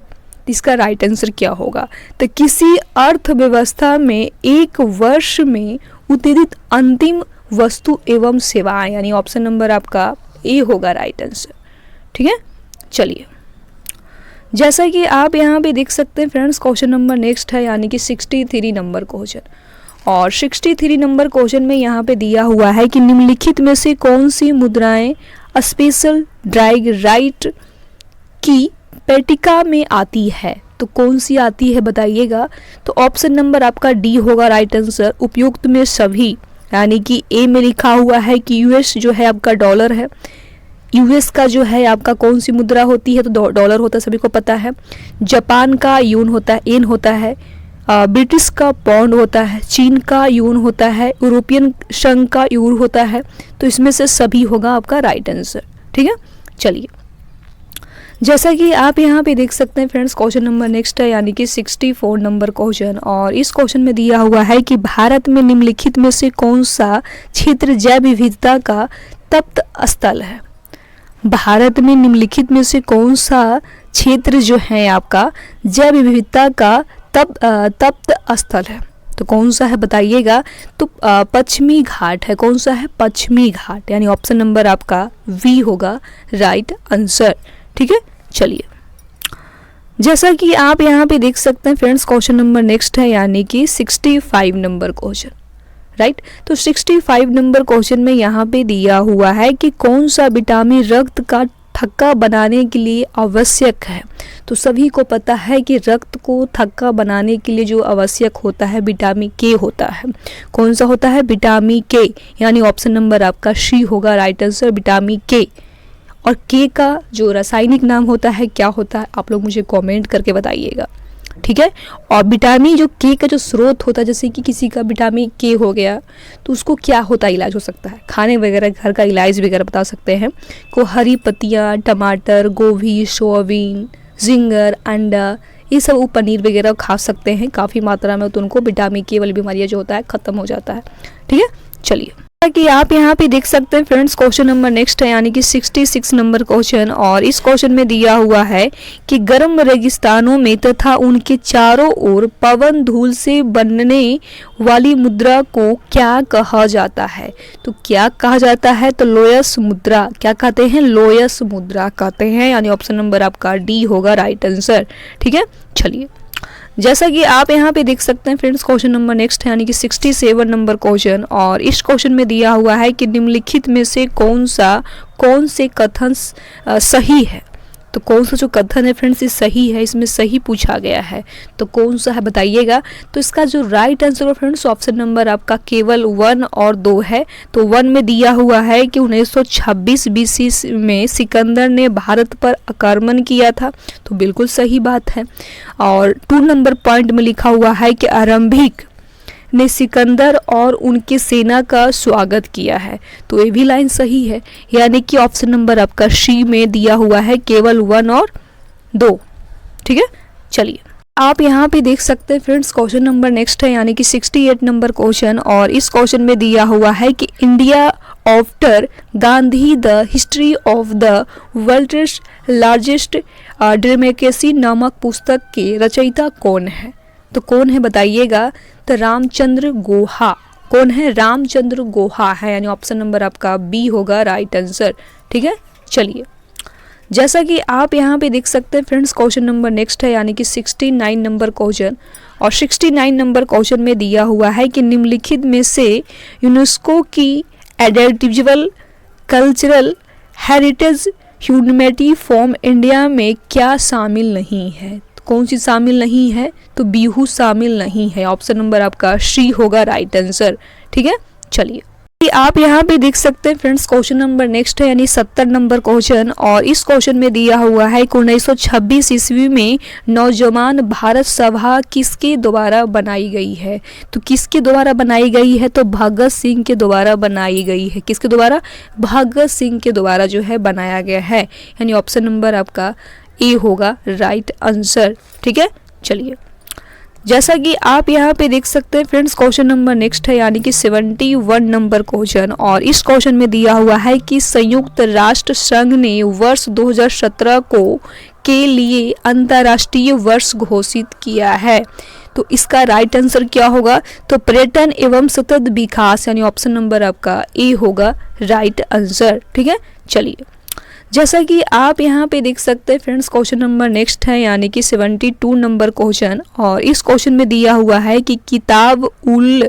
इसका राइट आंसर क्या होगा, तो किसी अर्थव्यवस्था में एक वर्ष में उत्पादित अंतिम वस्तु एवं सेवाएं, यानी ऑप्शन नंबर आपका ए होगा राइट आंसर, ठीक है। चलिए, जैसा कि आप यहाँ पे देख सकते हैं फ्रेंड्स, क्वेश्चन नंबर नेक्स्ट है यानी कि 63 नंबर क्वेश्चन। और 63 नंबर क्वेश्चन में यहाँ पे दिया हुआ है कि निम्नलिखित में से कौन सी मुद्राएं स्पेशल ड्राइग राइट की पेटिका में आती है, तो कौन सी आती है बताइएगा, तो ऑप्शन नंबर आपका डी होगा राइट आंसर, उपयुक्त में सभी, यानी कि ए में लिखा हुआ है कि यूएस जो है आपका डॉलर है, यूएस का जो है आपका कौन सी मुद्रा होती है, तो डॉलर होता है, सभी को पता है। जापान का यून होता है, येन होता है, ब्रिटिश का पाउंड होता है, चीन का यून होता है, यूरोपियन संघ का यूरो होता है, तो इसमें से सभी होगा आपका राइट आंसर, ठीक है। चलिए, जैसा कि आप यहाँ पे देख सकते हैं फ्रेंड्स, क्वेश्चन नंबर नेक्स्ट है यानी कि 64 नंबर क्वेश्चन। और इस क्वेश्चन में दिया हुआ है कि भारत में निम्नलिखित में से कौन सा क्षेत्र जैव विविधता का तप्त स्थल है। भारत में निम्नलिखित में से कौन सा क्षेत्र जो है आपका जैव विविधता का तप्त स्थल है, तो कौन सा है बताइएगा, तो पश्चिमी घाट है, कौन सा है, पश्चिमी घाट, यानी ऑप्शन नंबर आपका वी होगा राइट आंसर, ठीक है। चलिए, जैसा कि आप यहाँ पे देख सकते हैं फ्रेंड्स, क्वेश्चन नंबर नेक्स्ट है यानी कि 65 नंबर क्वेश्चन, राइट। तो 65 नंबर क्वेश्चन में यहाँ पे दिया हुआ है कि कौन सा विटामिन रक्त का थक्का बनाने के लिए आवश्यक है। तो सभी को पता है कि रक्त को थक्का बनाने के लिए जो आवश्यक होता है विटामिन के होता है। कौन सा होता है? विटामिन के, यानी ऑप्शन नंबर आपका सी होगा राइट आंसर, विटामिन के। और के का जो रासायनिक नाम होता है क्या होता है, आप लोग मुझे कमेंट करके बताइएगा, ठीक है। और विटामिन जो के का जो स्रोत होता है, जैसे कि किसी का विटामिन के हो गया तो उसको क्या होता है, इलाज हो सकता है, खाने वगैरह घर का इलाज वगैरह बता सकते हैं। को हरी पत्तियाँ, टमाटर, गोभी, सोयाबीन, झींगर, अंडा, ये सब वो पनीर वगैरह खा सकते हैं काफ़ी मात्रा में, तो उनको विटामिन के वाली बीमारियाँ जो होता है ख़त्म हो जाता है, ठीक है। चलिए कि आप यहाँ पे देख सकते हैं फ्रेंड्स, क्वेश्चन नंबर नेक्स्ट है, यानी कि 66 नंबर क्वेश्चन। और इस क्वेश्चन में दिया हुआ है कि गर्म रेगिस्तानों में तथा उनके चारों ओर पवन धूल से बनने वाली मुद्रा को क्या कहा जाता है? तो क्या कहा जाता है? तो लोयस मुद्रा। क्या कहते हैं? लोयस मुद्रा कहते हैं, यानी ऑप्शन नंबर आपका डी होगा राइट आंसर, ठीक है। चलिए जैसा कि आप यहाँ पे देख सकते हैं फ्रेंड्स, क्वेश्चन नंबर नेक्स्ट है, यानी कि 67 नंबर क्वेश्चन। और इस क्वेश्चन में दिया हुआ है कि निम्नलिखित में से कौन से कथन सही है? तो कौन सा जो कथन है फ्रेंड्स ये सही है, इसमें सही पूछा गया है, तो कौन सा है बताइएगा। तो इसका जो राइट आंसर है फ्रेंड्स, ऑप्शन नंबर आपका केवल 1 और 2 है। तो 1 में दिया हुआ है कि 1926 BC में सिकंदर ने भारत पर आक्रमण किया था, तो बिल्कुल सही बात है। और 2 नंबर पॉइंट में लिखा हुआ है कि आरंभिक ने सिकंदर और उनकी सेना का स्वागत किया है, तो ये भी लाइन सही है, यानी कि ऑप्शन नंबर आपका सी में दिया हुआ है केवल 1 और 2, ठीक है। चलिए आप यहाँ पे देख सकते हैं फ्रेंड्स, क्वेश्चन नंबर नेक्स्ट है, यानी कि 68 नंबर क्वेश्चन। और इस क्वेश्चन में दिया हुआ है कि India after Gandhi the history of the world's largest democracy नामक पुस्तक के रचयिता कौन है? तो कौन है बताइएगा। तो रामचंद्र गुहा। कौन है? रामचंद्र गुहा है, यानी ऑप्शन नंबर आपका बी होगा राइट आंसर, ठीक है। चलिए जैसा कि आप यहाँ पे देख सकते हैं फ्रेंड्स, क्वेश्चन नंबर नेक्स्ट है, यानी कि 69 नंबर क्वेश्चन। और 69 नंबर क्वेश्चन में दिया हुआ है कि निम्नलिखित में से यूनेस्को की intangible cultural heritage humanity from India में क्या शामिल नहीं है? कौन सी शामिल नहीं है? तो बिहू शामिल नहीं है, ऑप्शन नंबर आपका सी होगा राइट आंसर, ठीक है। चलिए आप यहाँ पे देख सकते हैं फ्रेंड्स, क्वेश्चन नंबर नेक्स्ट है, यानी 70 नंबर क्वेश्चन। और इस क्वेश्चन में दिया हुआ है कि 1926 ईस्वी में नौजवान भारत सभा किसके द्वारा बनाई गई है? तो किसके द्वारा बनाई गई है? तो भगत सिंह के द्वारा बनाई गई है। किसके द्वारा? भगत सिंह के द्वारा जो है बनाया गया है, यानी ऑप्शन नंबर आपका ए होगा राइट आंसर, ठीक है। चलिए जैसा कि आप यहाँ पे देख सकते हैं फ्रेंड्स, क्वेश्चन नंबर नेक्स्ट है, यानी कि 71 नंबर क्वेश्चन। और इस क्वेश्चन में दिया हुआ है कि संयुक्त राष्ट्र संघ ने वर्ष 2017 को के लिए अंतर्राष्ट्रीय वर्ष घोषित किया है, तो इसका राइट आंसर क्या होगा? तो पर्यटन एवं सतत विकास, यानी ऑप्शन नंबर आपका ए होगा राइट आंसर, ठीक है। चलिए जैसा कि आप यहाँ पे देख सकते हैं फ्रेंड्स, क्वेश्चन नंबर नेक्स्ट है, यानी कि 72 नंबर क्वेश्चन। और इस क्वेश्चन में दिया हुआ है कि किताब उल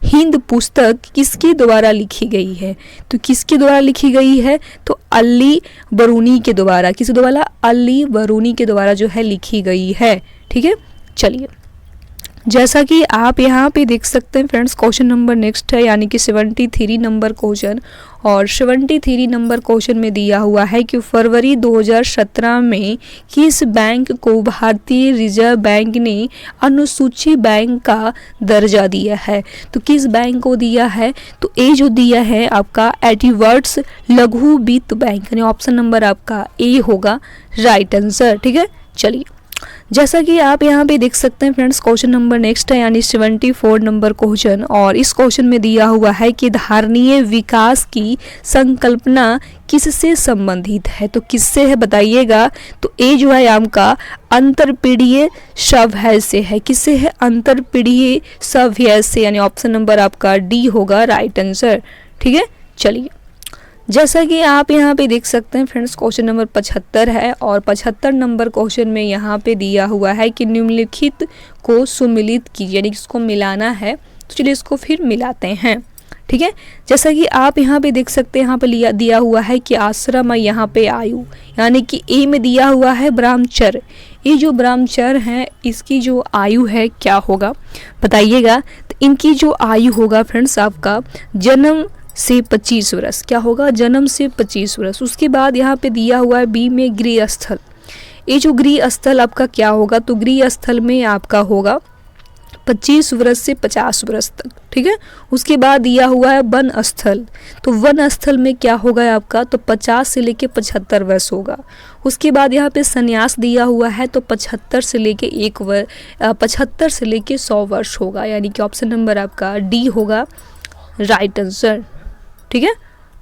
हिंद पुस्तक किसके द्वारा लिखी गई है? तो किसके द्वारा लिखी गई है? तो अली बरूनी के द्वारा। किस द्वारा? अली बरूनी के द्वारा जो है लिखी गई है, ठीक है। चलिए जैसा कि आप यहाँ पे देख सकते हैं फ्रेंड्स, क्वेश्चन नंबर नेक्स्ट है, यानी कि 73 नंबर क्वेश्चन। और 73 नंबर क्वेश्चन में दिया हुआ है कि फरवरी 2017 में किस बैंक को भारतीय रिजर्व बैंक ने अनुसूची बैंक का दर्जा दिया है? तो किस बैंक को दिया है? तो ए जो दिया है आपका एडवर्ड्स लघु वित्त बैंक, यानी ऑप्शन नंबर आपका ए होगा राइट आंसर, ठीक है। चलिए जैसा कि आप यहाँ पे देख सकते हैं फ्रेंड्स, क्वेश्चन नंबर नेक्स्ट है, यानी 74 नंबर क्वेश्चन। और इस क्वेश्चन में दिया हुआ है कि धारणीय विकास की संकल्पना किससे संबंधित है? तो किससे है बताइएगा। तो ए जो है आपका अंतरपीढ़ीय सभ्य से है। किससे है? अंतरपीढ़ीय सभ्य से, यानी ऑप्शन नंबर आपका डी होगा राइट आंसर, ठीक है। चलिए जैसा कि आप यहाँ पे देख सकते हैं फ्रेंड्स, क्वेश्चन नंबर 75 है। और 75 नंबर क्वेश्चन में यहाँ पे दिया हुआ है कि निम्नलिखित को सुमिलित कीजिए, यानी इसको मिलाना है। तो चलिए इसको फिर मिलाते हैं, ठीक है। जैसा कि आप यहाँ पे देख सकते हैं, यहाँ पे दिया हुआ है कि आश्रम, यहाँ पे आयु, यानी कि ए में दिया हुआ है ब्रह्मचर्य। ये जो ब्रह्मचर्य है इसकी जो आयु है क्या होगा बताइएगा। तो इनकी जो आयु होगा फ्रेंड्स आपका जन्म से 25 वर्ष, क्या होगा, जन्म से 25 वर्ष। उसके बाद यहाँ पे दिया हुआ है बी में गृह स्थल। ये जो गृह स्थल आपका क्या होगा, तो गृह स्थल में आपका होगा 25 वर्ष से 50 वर्ष तक, ठीक है। उसके बाद दिया हुआ है वन स्थल, तो वन स्थल में क्या होगा आपका, तो 50 से लेके 75 वर्ष होगा। उसके बाद यहाँ पे संन्यास दिया हुआ है, तो 75 से लेके 75 से लेके 100 वर्ष होगा, यानी कि ऑप्शन नंबर आपका डी होगा राइट आंसर, ठीक है।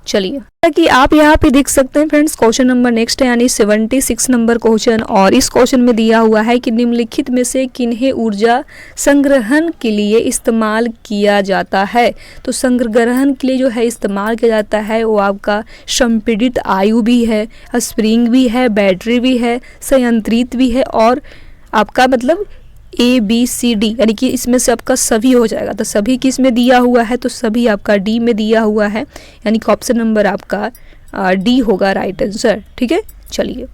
चलिए, कि आप यहाँ पे देख सकते हैं फ्रेंड्स, क्वेश्चन नंबर नेक्स्ट है, यानी 76 नंबर क्वेश्चन। और इस क्वेश्चन में दिया हुआ है कि निम्नलिखित में से किन्हें ऊर्जा संग्रहण के लिए इस्तेमाल किया जाता है। तो संग्रहण के लिए जो है इस्तेमाल किया जाता है वो आपका संपीड़ित आयु भी है, स्प्रिंग भी है, बैटरी भी है, संयंत्रित भी है, और आपका मतलब ABCD, यानी कि इसमें से आपका सभी हो जाएगा। तो सभी किस में दिया हुआ है, तो सभी आपका डी में दिया हुआ है, यानी कि ऑप्शन नंबर आपका डी होगा राइट आंसर, ठीक है। चलिए,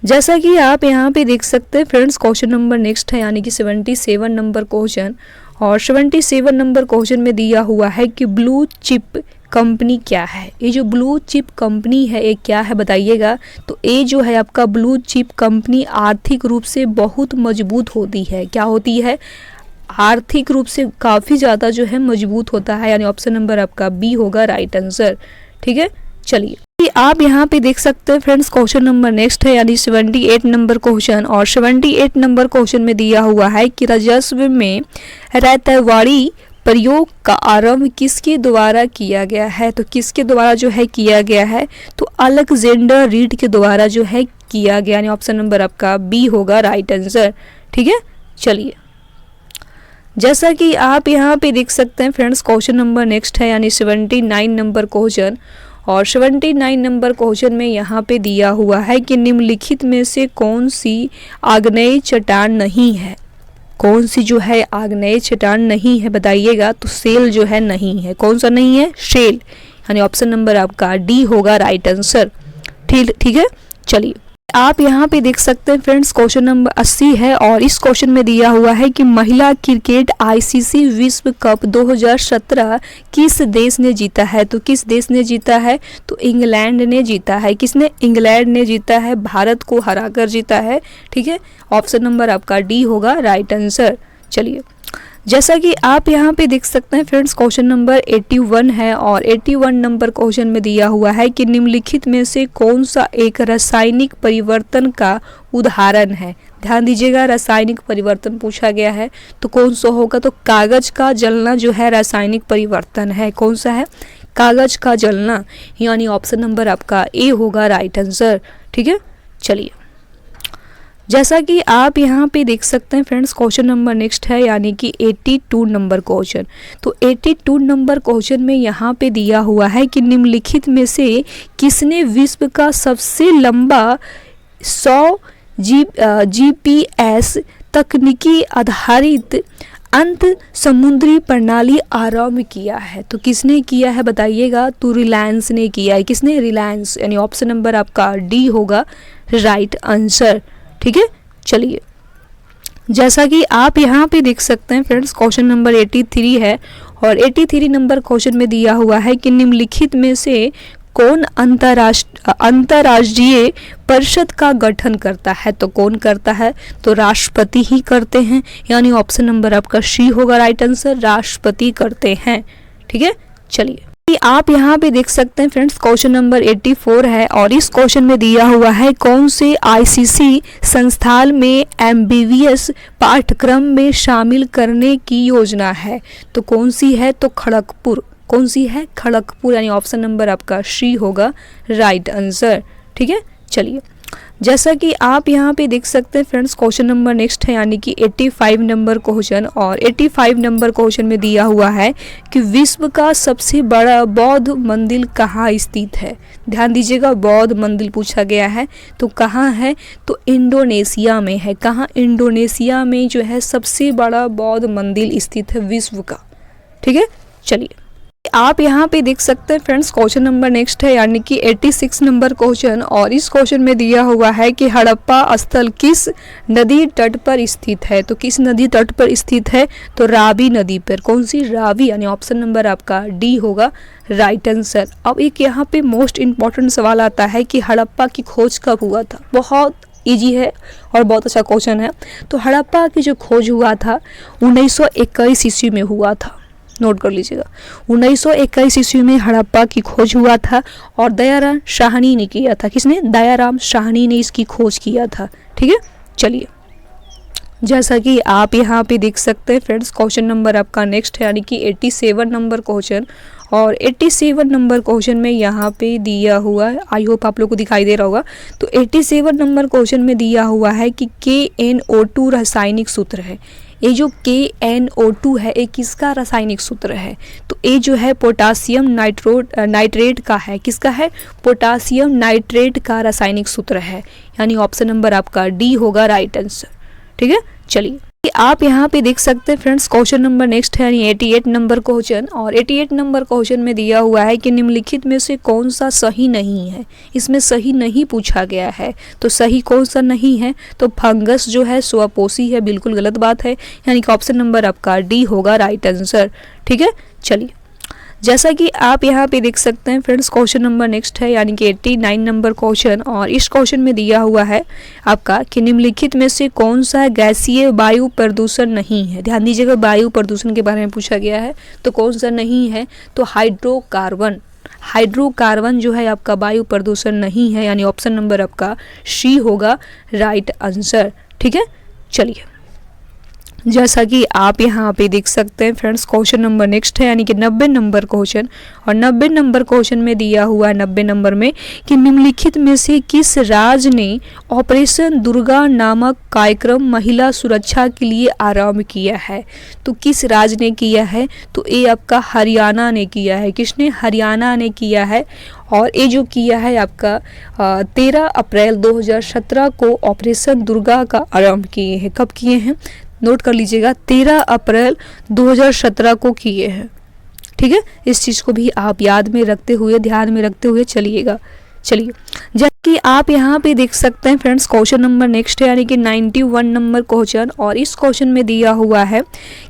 जैसा कि आप यहाँ पे देख सकते हैं फ्रेंड्स, क्वेश्चन नंबर नेक्स्ट है, यानी कि 77 नंबर क्वेश्चन। और 77 नंबर क्वेश्चन में दिया हुआ है कि ब्लू चिप कंपनी क्या है। ये जो ब्लू चिप कंपनी है ये क्या है बताइएगा। तो ये जो है आपका ब्लू चिप कंपनी आर्थिक रूप से बहुत मजबूत होती है। क्या होती है, आर्थिक रूप से काफ़ी ज़्यादा जो है मजबूत होता है, यानी ऑप्शन नंबर आपका बी होगा राइट आंसर, ठीक है। चलिए, आप यहाँ पे देख सकते हैं फ्रेंड्स, क्वेश्चन नंबर नेक्स्ट है, यानी 78 नंबर क्वेश्चन। और 78 नंबर क्वेश्चन में दिया हुआ है कि राजस्व में रैयतवाड़ी प्रयोग का आरंभ किसके द्वारा किया गया है। तो किसके द्वारा जो है किया गया है, तो अलेक्जेंडर रीड के द्वारा जो है किया गया, यानी ऑप्शन नंबर आपका बी होगा राइट आंसर, ठीक है। चलिए, जैसा कि आप यहाँ पे देख सकते हैं फ्रेंड्स, क्वेश्चन नंबर नेक्स्ट है, यानी 79 नंबर क्वेश्चन। और 79 नंबर क्वेश्चन में यहाँ पे दिया हुआ है कि निम्नलिखित में से कौन सी आग्नेय चट्टान नहीं है। कौन सी जो है आग्नेय चट्टान नहीं है बताइएगा। तो सेल जो है नहीं है, कौन सा नहीं है, शेल, यानी ऑप्शन नंबर आपका डी होगा राइट आंसर, ठीक है। चलिए, आप यहाँ पे देख सकते हैं फ्रेंड्स, क्वेश्चन नंबर 80 है। और इस क्वेश्चन में दिया हुआ है कि महिला क्रिकेट ICC विश्व कप 2017 किस देश ने जीता है। तो किस देश ने जीता है, तो इंग्लैंड ने जीता है। किसने, इंग्लैंड ने जीता है, भारत को हराकर जीता है, ठीक है। ऑप्शन नंबर आपका डी होगा राइट आंसर। चलिए, जैसा कि आप यहाँ पे देख सकते हैं फ्रेंड्स, क्वेश्चन नंबर 81 है। और 81 नंबर क्वेश्चन में दिया हुआ है कि निम्नलिखित में से कौन सा एक रासायनिक परिवर्तन का उदाहरण है। ध्यान दीजिएगा, रासायनिक परिवर्तन पूछा गया है, तो कौन सा होगा, तो कागज का जलना जो है रासायनिक परिवर्तन है। कौन सा है, कागज का जलना, यानी ऑप्शन नंबर आपका ए होगा राइट आंसर, ठीक है। चलिए, जैसा कि आप यहाँ पे देख सकते हैं फ्रेंड्स, क्वेश्चन नंबर नेक्स्ट है, यानी कि 82 नंबर क्वेश्चन। तो 82 नंबर क्वेश्चन में यहाँ पे दिया हुआ है कि निम्नलिखित में से किसने विश्व का सबसे लंबा 100 GPS तकनीकी आधारित अंत समुद्री प्रणाली आरंभ किया है। तो किसने किया है बताइएगा, तो रिलायंस ने किया है। किसने, रिलायंस, यानी ऑप्शन नंबर आपका डी होगा राइट आंसर, ठीक है। चलिए, जैसा कि आप यहाँ पे देख सकते हैं फ्रेंड्स, क्वेश्चन नंबर 83 है। और 83 नंबर क्वेश्चन में दिया हुआ है कि निम्नलिखित में से कौन अंतर्राष्ट्रीय परिषद का गठन करता है। तो कौन करता है, तो राष्ट्रपति ही करते हैं, यानी ऑप्शन नंबर आपका सी होगा राइट आंसर, राष्ट्रपति करते हैं, ठीक है। चलिए, आप यहाँ पे देख सकते हैं फ्रेंड्स, क्वेश्चन नंबर 84 है। और इस क्वेश्चन में दिया हुआ है कौन से ICC संस्थान में MBBS पाठ्यक्रम में शामिल करने की योजना है। तो कौन सी है, तो खड़गपुर, कौन सी है, खड़गपुर, यानी ऑप्शन नंबर आपका सी होगा राइट आंसर, ठीक है। चलिए, जैसा कि आप यहाँ पे देख सकते हैं फ्रेंड्स, क्वेश्चन नंबर नेक्स्ट है, यानी कि 85 नंबर क्वेश्चन। और 85 नंबर क्वेश्चन में दिया हुआ है कि विश्व का सबसे बड़ा बौद्ध मंदिर कहाँ स्थित है। ध्यान दीजिएगा, बौद्ध मंदिर पूछा गया है, तो कहाँ है, तो इंडोनेशिया में है। कहाँ, इंडोनेशिया में जो है सबसे बड़ा बौद्ध मंदिर स्थित है विश्व का, ठीक है। चलिए, आप यहाँ पे देख सकते हैं फ्रेंड्स, क्वेश्चन नंबर नेक्स्ट है यानी कि 86 नंबर क्वेश्चन, और इस क्वेश्चन में दिया हुआ है कि हड़प्पा स्थल किस नदी तट पर स्थित है। तो किस नदी तट पर स्थित है, तो रावी नदी पर। कौन सी, रावी, यानी ऑप्शन नंबर आपका डी होगा राइट आंसर। अब एक यहाँ पे मोस्ट इम्पॉर्टेंट सवाल आता है कि हड़प्पा की खोज कब हुआ था। बहुत इजी है और बहुत अच्छा क्वेश्चन है। तो हड़प्पा की जो खोज हुआ था 1921 ईस्वी में हुआ था, नोट कर लीजिएगा। 1921 ईस्वी में हड़प्पा की खोज हुआ था और दयाराम साहनी ने किया था। किसने, दयाराम साहनी ने इसकी खोज किया था। ठीक है, चलिए, जैसा कि आप यहाँ पे देख सकते हैं फ्रेंड्स, क्वेश्चन नंबर आपका नेक्स्ट है यानी कि 87 नंबर क्वेश्चन, और 87 नंबर क्वेश्चन में यहाँ पे दिया हुआ है, आई होप आप लोग को दिखाई दे रहा होगा। तो 87 नंबर क्वेश्चन में दिया हुआ है कि KNO2 रासायनिक सूत्र है। ये जो KNO2 है ये किसका रासायनिक सूत्र है, तो ये जो है पोटासियम नाइट्रेट का है। किसका है, पोटासियम नाइट्रेट का रासायनिक सूत्र है, यानी ऑप्शन नंबर आपका डी होगा राइट आंसर। ठीक है, चलिए, आप यहाँ पे देख सकते हैं फ्रेंड्स, क्वेश्चन नंबर नेक्स्ट है यानी 88 नंबर क्वेश्चन, और 88 नंबर क्वेश्चन में दिया हुआ है कि निम्नलिखित में से कौन सा सही नहीं है। इसमें सही नहीं पूछा गया है, तो सही कौन सा नहीं है, तो फंगस जो है स्वपोषी है, बिल्कुल गलत बात है, यानी कि ऑप्शन नंबर आपका डी होगा राइट आंसर। ठीक है, चलिए, जैसा कि आप यहाँ पे देख सकते हैं फ्रेंड्स, क्वेश्चन नंबर नेक्स्ट है यानी कि 89 नंबर क्वेश्चन, और इस क्वेश्चन में दिया हुआ है आपका कि निम्नलिखित में से कौन सा गैसीय वायु प्रदूषण नहीं है। ध्यान दीजिएगा, वायु प्रदूषण के बारे में पूछा गया है, तो कौन सा नहीं है, तो हाइड्रोकार्बन जो है आपका वायु प्रदूषण नहीं है, यानी ऑप्शन नंबर आपका सी होगा राइट आंसर। ठीक है, चलिए, जैसा कि आप यहाँ पे देख सकते हैं फ्रेंड्स, क्वेश्चन नंबर नेक्स्ट है यानी कि 90 नंबर क्वेश्चन, और 90 नंबर क्वेश्चन में दिया हुआ है 90 नंबर में कि निम्नलिखित में से किस राज्य ने ऑपरेशन दुर्गा नामक कार्यक्रम महिला सुरक्षा के लिए आरंभ किया है। तो किस राज्य ने किया है, तो ये आपका हरियाणा ने किया है। किसने, हरियाणा ने किया है, और ये जो किया है आपका 13 अप्रैल 2017 को ऑपरेशन दुर्गा का आरंभ किए हैं। कब किए हैं, नोट कर लीजिएगा, 13 अप्रैल 2017 को किए हैं। ठीक है, इस चीज़ को भी आप याद में रखते हुए, ध्यान में रखते हुए चलिएगा। चलिए, जैसे कि आप यहाँ पे देख सकते हैं फ्रेंड्स, क्वेश्चन नंबर नेक्स्ट है यानी कि 91 नंबर क्वेश्चन, और इस क्वेश्चन में दिया हुआ है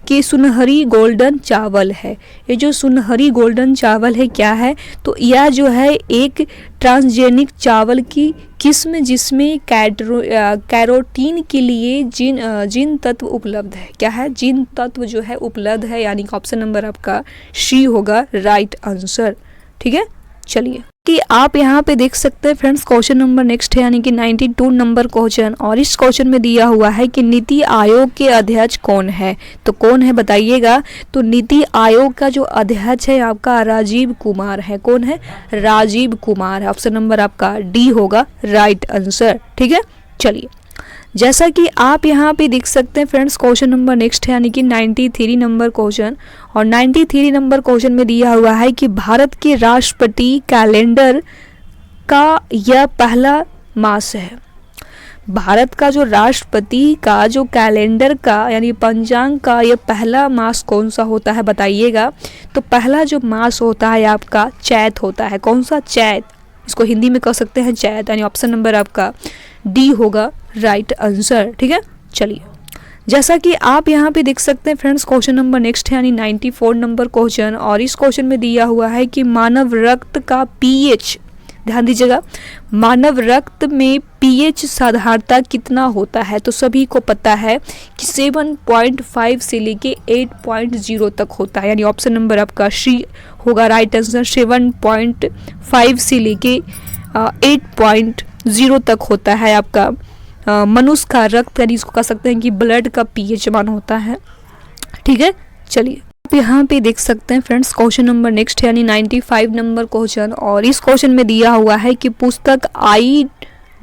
कि सुनहरी गोल्डन चावल है। ये जो सुनहरी गोल्डन चावल है क्या है, तो यह जो है एक ट्रांसजेनिक चावल की किस्म जिसमें कैरोटीन के लिए जिन तत्व उपलब्ध है। क्या है, जिन तत्व जो है उपलब्ध है, यानी कि ऑप्शन नंबर आपका सी होगा राइट आंसर। ठीक है, चलिए, कि आप यहाँ पे देख सकते हैं फ्रेंड्स, क्वेश्चन नंबर नेक्स्ट है यानी कि 92 नंबर क्वेश्चन, और इस क्वेश्चन में दिया हुआ है कि नीति आयोग के अध्यक्ष कौन है। तो कौन है बताइएगा, तो नीति आयोग का जो अध्यक्ष है आपका राजीव कुमार है। कौन है, राजीव कुमार है, ऑप्शन नंबर आपका डी होगा राइट आंसर। ठीक है, चलिए, जैसा कि आप यहाँ पे देख सकते हैं फ्रेंड्स, क्वेश्चन नंबर नेक्स्ट है यानी कि 93 नंबर क्वेश्चन, और 93 नंबर क्वेश्चन में दिया हुआ है कि भारत के राष्ट्रपति कैलेंडर का यह पहला मास है। भारत का जो राष्ट्रपति का जो कैलेंडर का यानी पंचांग का यह पहला मास कौन सा होता है बताइएगा। तो पहला जो मास होता है आपका चैत होता है। कौन सा, चैत, इसको हिंदी में कह सकते हैं चैत, यानी ऑप्शन नंबर आपका डी होगा राइट आंसर। ठीक है, चलिए, जैसा कि आप यहाँ पे देख सकते हैं फ्रेंड्स, क्वेश्चन नंबर नेक्स्ट है यानी 94 नंबर क्वेश्चन, और इस क्वेश्चन में दिया हुआ है कि मानव रक्त का पीएच, ध्यान दीजिएगा, मानव रक्त में पीएच साधारणता कितना होता है। तो सभी को पता है कि 7.5 से लेके 8.0 तक होता है, यानी ऑप्शन नंबर आपका सी होगा राइट आंसर। 7.5 से लेके 8.0 तक होता है आपका मनुष्य का रक्त, यानी इसको कह सकते हैं कि ब्लड का पीएच मान होता है। ठीक है, चलिए, आप यहाँ पे देख सकते हैं फ्रेंड्स, क्वेश्चन नंबर नेक्स्ट है यानी 95 नंबर क्वेश्चन, और इस क्वेश्चन में दिया हुआ है कि पुस्तक I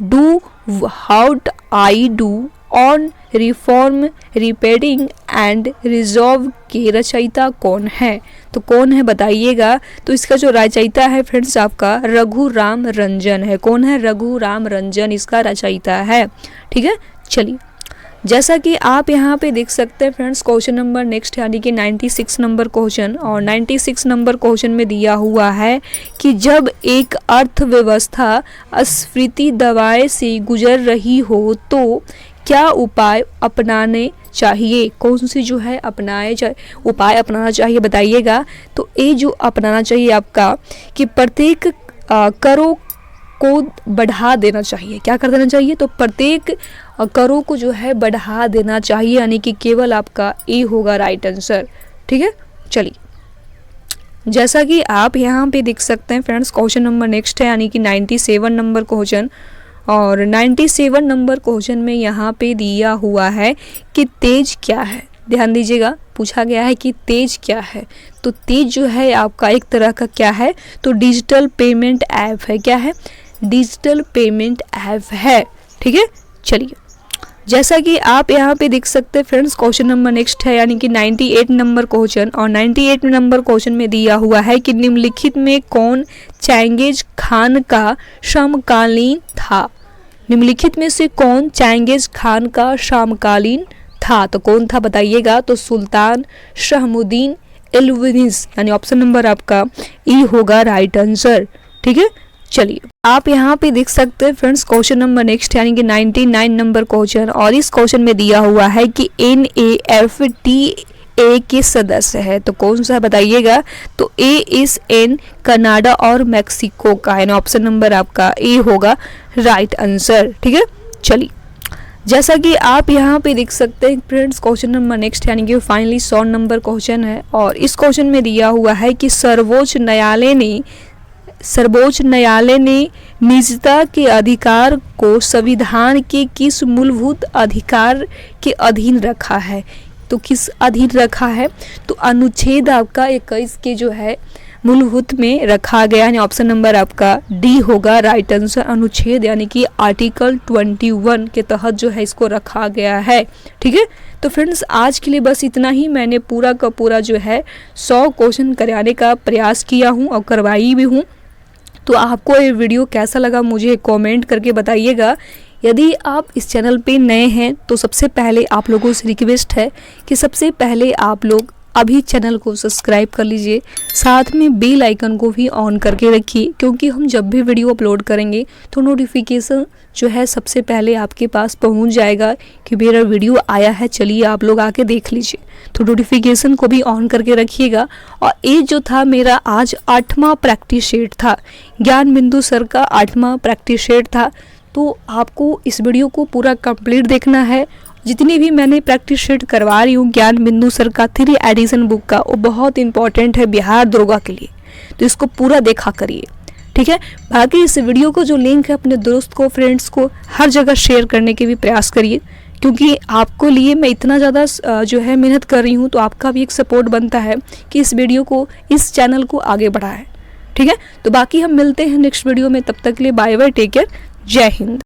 do what I do on reform repairing and resolve के रचयिता कौन है। तो कौन है बताइएगा। तो इसका जो रचयिता है फ्रेंड्स आपका रघुराम रंजन है। कौन है, रघुराम रंजन इसका रचयिता है। ठीक है, चलिए, जैसा कि आप यहाँ पे देख सकते हैं फ्रेंड्स, क्वेश्चन नंबर नेक्स्ट यानी कि 96 नंबर क्वेश्चन, और 96 नंबर क्वेश्चन में दिया हुआ है कि जब एक अर्थव्यवस्था अस्फीति दबाव से गुजर रही हो तो क्या उपाय अपनाने चाहिए। कौन सी जो है उपाय अपनाना चाहिए बताइएगा। तो ये जो अपनाना चाहिए आपका कि प्रत्येक करों को बढ़ा देना चाहिए। क्या कर देना चाहिए, तो प्रत्येक करों को जो है बढ़ा देना चाहिए, यानी कि केवल आपका ए होगा राइट आंसर। ठीक है, चलिए जैसा कि आप यहाँ पे देख सकते हैं फ्रेंड्स, क्वेश्चन नंबर नेक्स्ट है यानी कि 97 नंबर क्वेश्चन, और 97 नंबर क्वेश्चन में यहाँ पे दिया हुआ है कि तेज क्या है। ध्यान दीजिएगा, पूछा गया है कि तेज क्या है। तो तेज जो है आपका एक तरह का क्या है, तो डिजिटल पेमेंट ऐप है। क्या है, डिजिटल पेमेंट ऐप है। ठीक है, चलिए जैसा कि आप यहाँ पे देख सकते हैं फ्रेंड्स, क्वेश्चन नंबर नेक्स्ट है यानी कि 98 नंबर क्वेश्चन, और 98 नंबर क्वेश्चन में दिया हुआ है कि निम्नलिखित में कौन चेंगिज खान का समकालीन था। निम्नलिखित में से कौन चेंगिज खान का समकालीन था, तो कौन था बताइएगा। तो सुल्तान शहमुद्दीन एल्विनिस, यानी ऑप्शन नंबर आपका ई होगा राइट आंसर। ठीक है, चलिए आप यहाँ पे देख सकते हैं फ्रेंड्स, क्वेश्चन नंबर नेक्स्ट यानी कि 99 नंबर क्वेश्चन, और इस क्वेश्चन में दिया हुआ है कि NAFTA के सदस्य है। तो कौन सा बताइएगा। तो ASEAN कनाडा और मैक्सिको का, यानी ऑप्शन नंबर आपका ए होगा राइट आंसर। ठीक है, चलिए जैसा कि आप यहाँ पे देख सकते हैं फ्रेंड्स, क्वेश्चन नंबर नेक्स्ट यानी कि फाइनली 100 नंबर क्वेश्चन है, और इस क्वेश्चन में दिया हुआ है कि सर्वोच्च न्यायालय ने निजता के अधिकार को संविधान के किस मूलभूत अधिकार के अधीन रखा है। तो किस अधीन रखा है, तो अनुच्छेद आपका 21 के जो है मूलभूत में रखा गया, यानी ऑप्शन नंबर आपका डी होगा राइट आंसर। अनुच्छेद यानी कि आर्टिकल 21 के तहत जो है इसको रखा गया है। ठीक है, तो फ्रेंड्स आज के लिए बस इतना ही। मैंने पूरा का पूरा जो है 100 क्वेश्चन कराने का प्रयास किया हूँ और करवाई भी हूँ। तो आपको ये वीडियो कैसा लगा मुझे कमेंट करके बताइएगा। यदि आप इस चैनल पे नए हैं तो सबसे पहले आप लोगों से रिक्वेस्ट है कि सबसे पहले आप लोग अभी चैनल को सब्सक्राइब कर लीजिए, साथ में बेल आइकन को भी ऑन करके रखिए, क्योंकि हम जब भी वीडियो अपलोड करेंगे तो नोटिफिकेशन जो है सबसे पहले आपके पास पहुंच जाएगा कि मेरा वीडियो आया है, चलिए आप लोग आके देख लीजिए। तो नोटिफिकेशन को भी ऑन करके रखिएगा। और ये जो था मेरा आज 8वां प्रैक्टिस सेट था, ज्ञान बिंदु सर का 8वां प्रैक्टिस सेट था। तो आपको इस वीडियो को पूरा कंप्लीट देखना है। जितनी भी मैंने प्रैक्टिस शीट करवा रही हूँ ज्ञान बिंदु सर का 3 एडिशन बुक का, वो बहुत इंपॉर्टेंट है बिहार दरोगा के लिए, तो इसको पूरा देखा करिए। ठीक है, बाकी इस वीडियो को जो लिंक है अपने दोस्त को, फ्रेंड्स को हर जगह शेयर करने के भी प्रयास करिए, क्योंकि आपको लिए मैं इतना ज़्यादा जो है मेहनत कर रही हूँ, तो आपका भी एक सपोर्ट बनता है कि इस वीडियो को, इस चैनल को आगे बढ़ाएं। ठीक है, तो बाकी हम मिलते हैं नेक्स्ट वीडियो में, तब तक के लिए बाय बाय, टेक केयर, जय हिंद।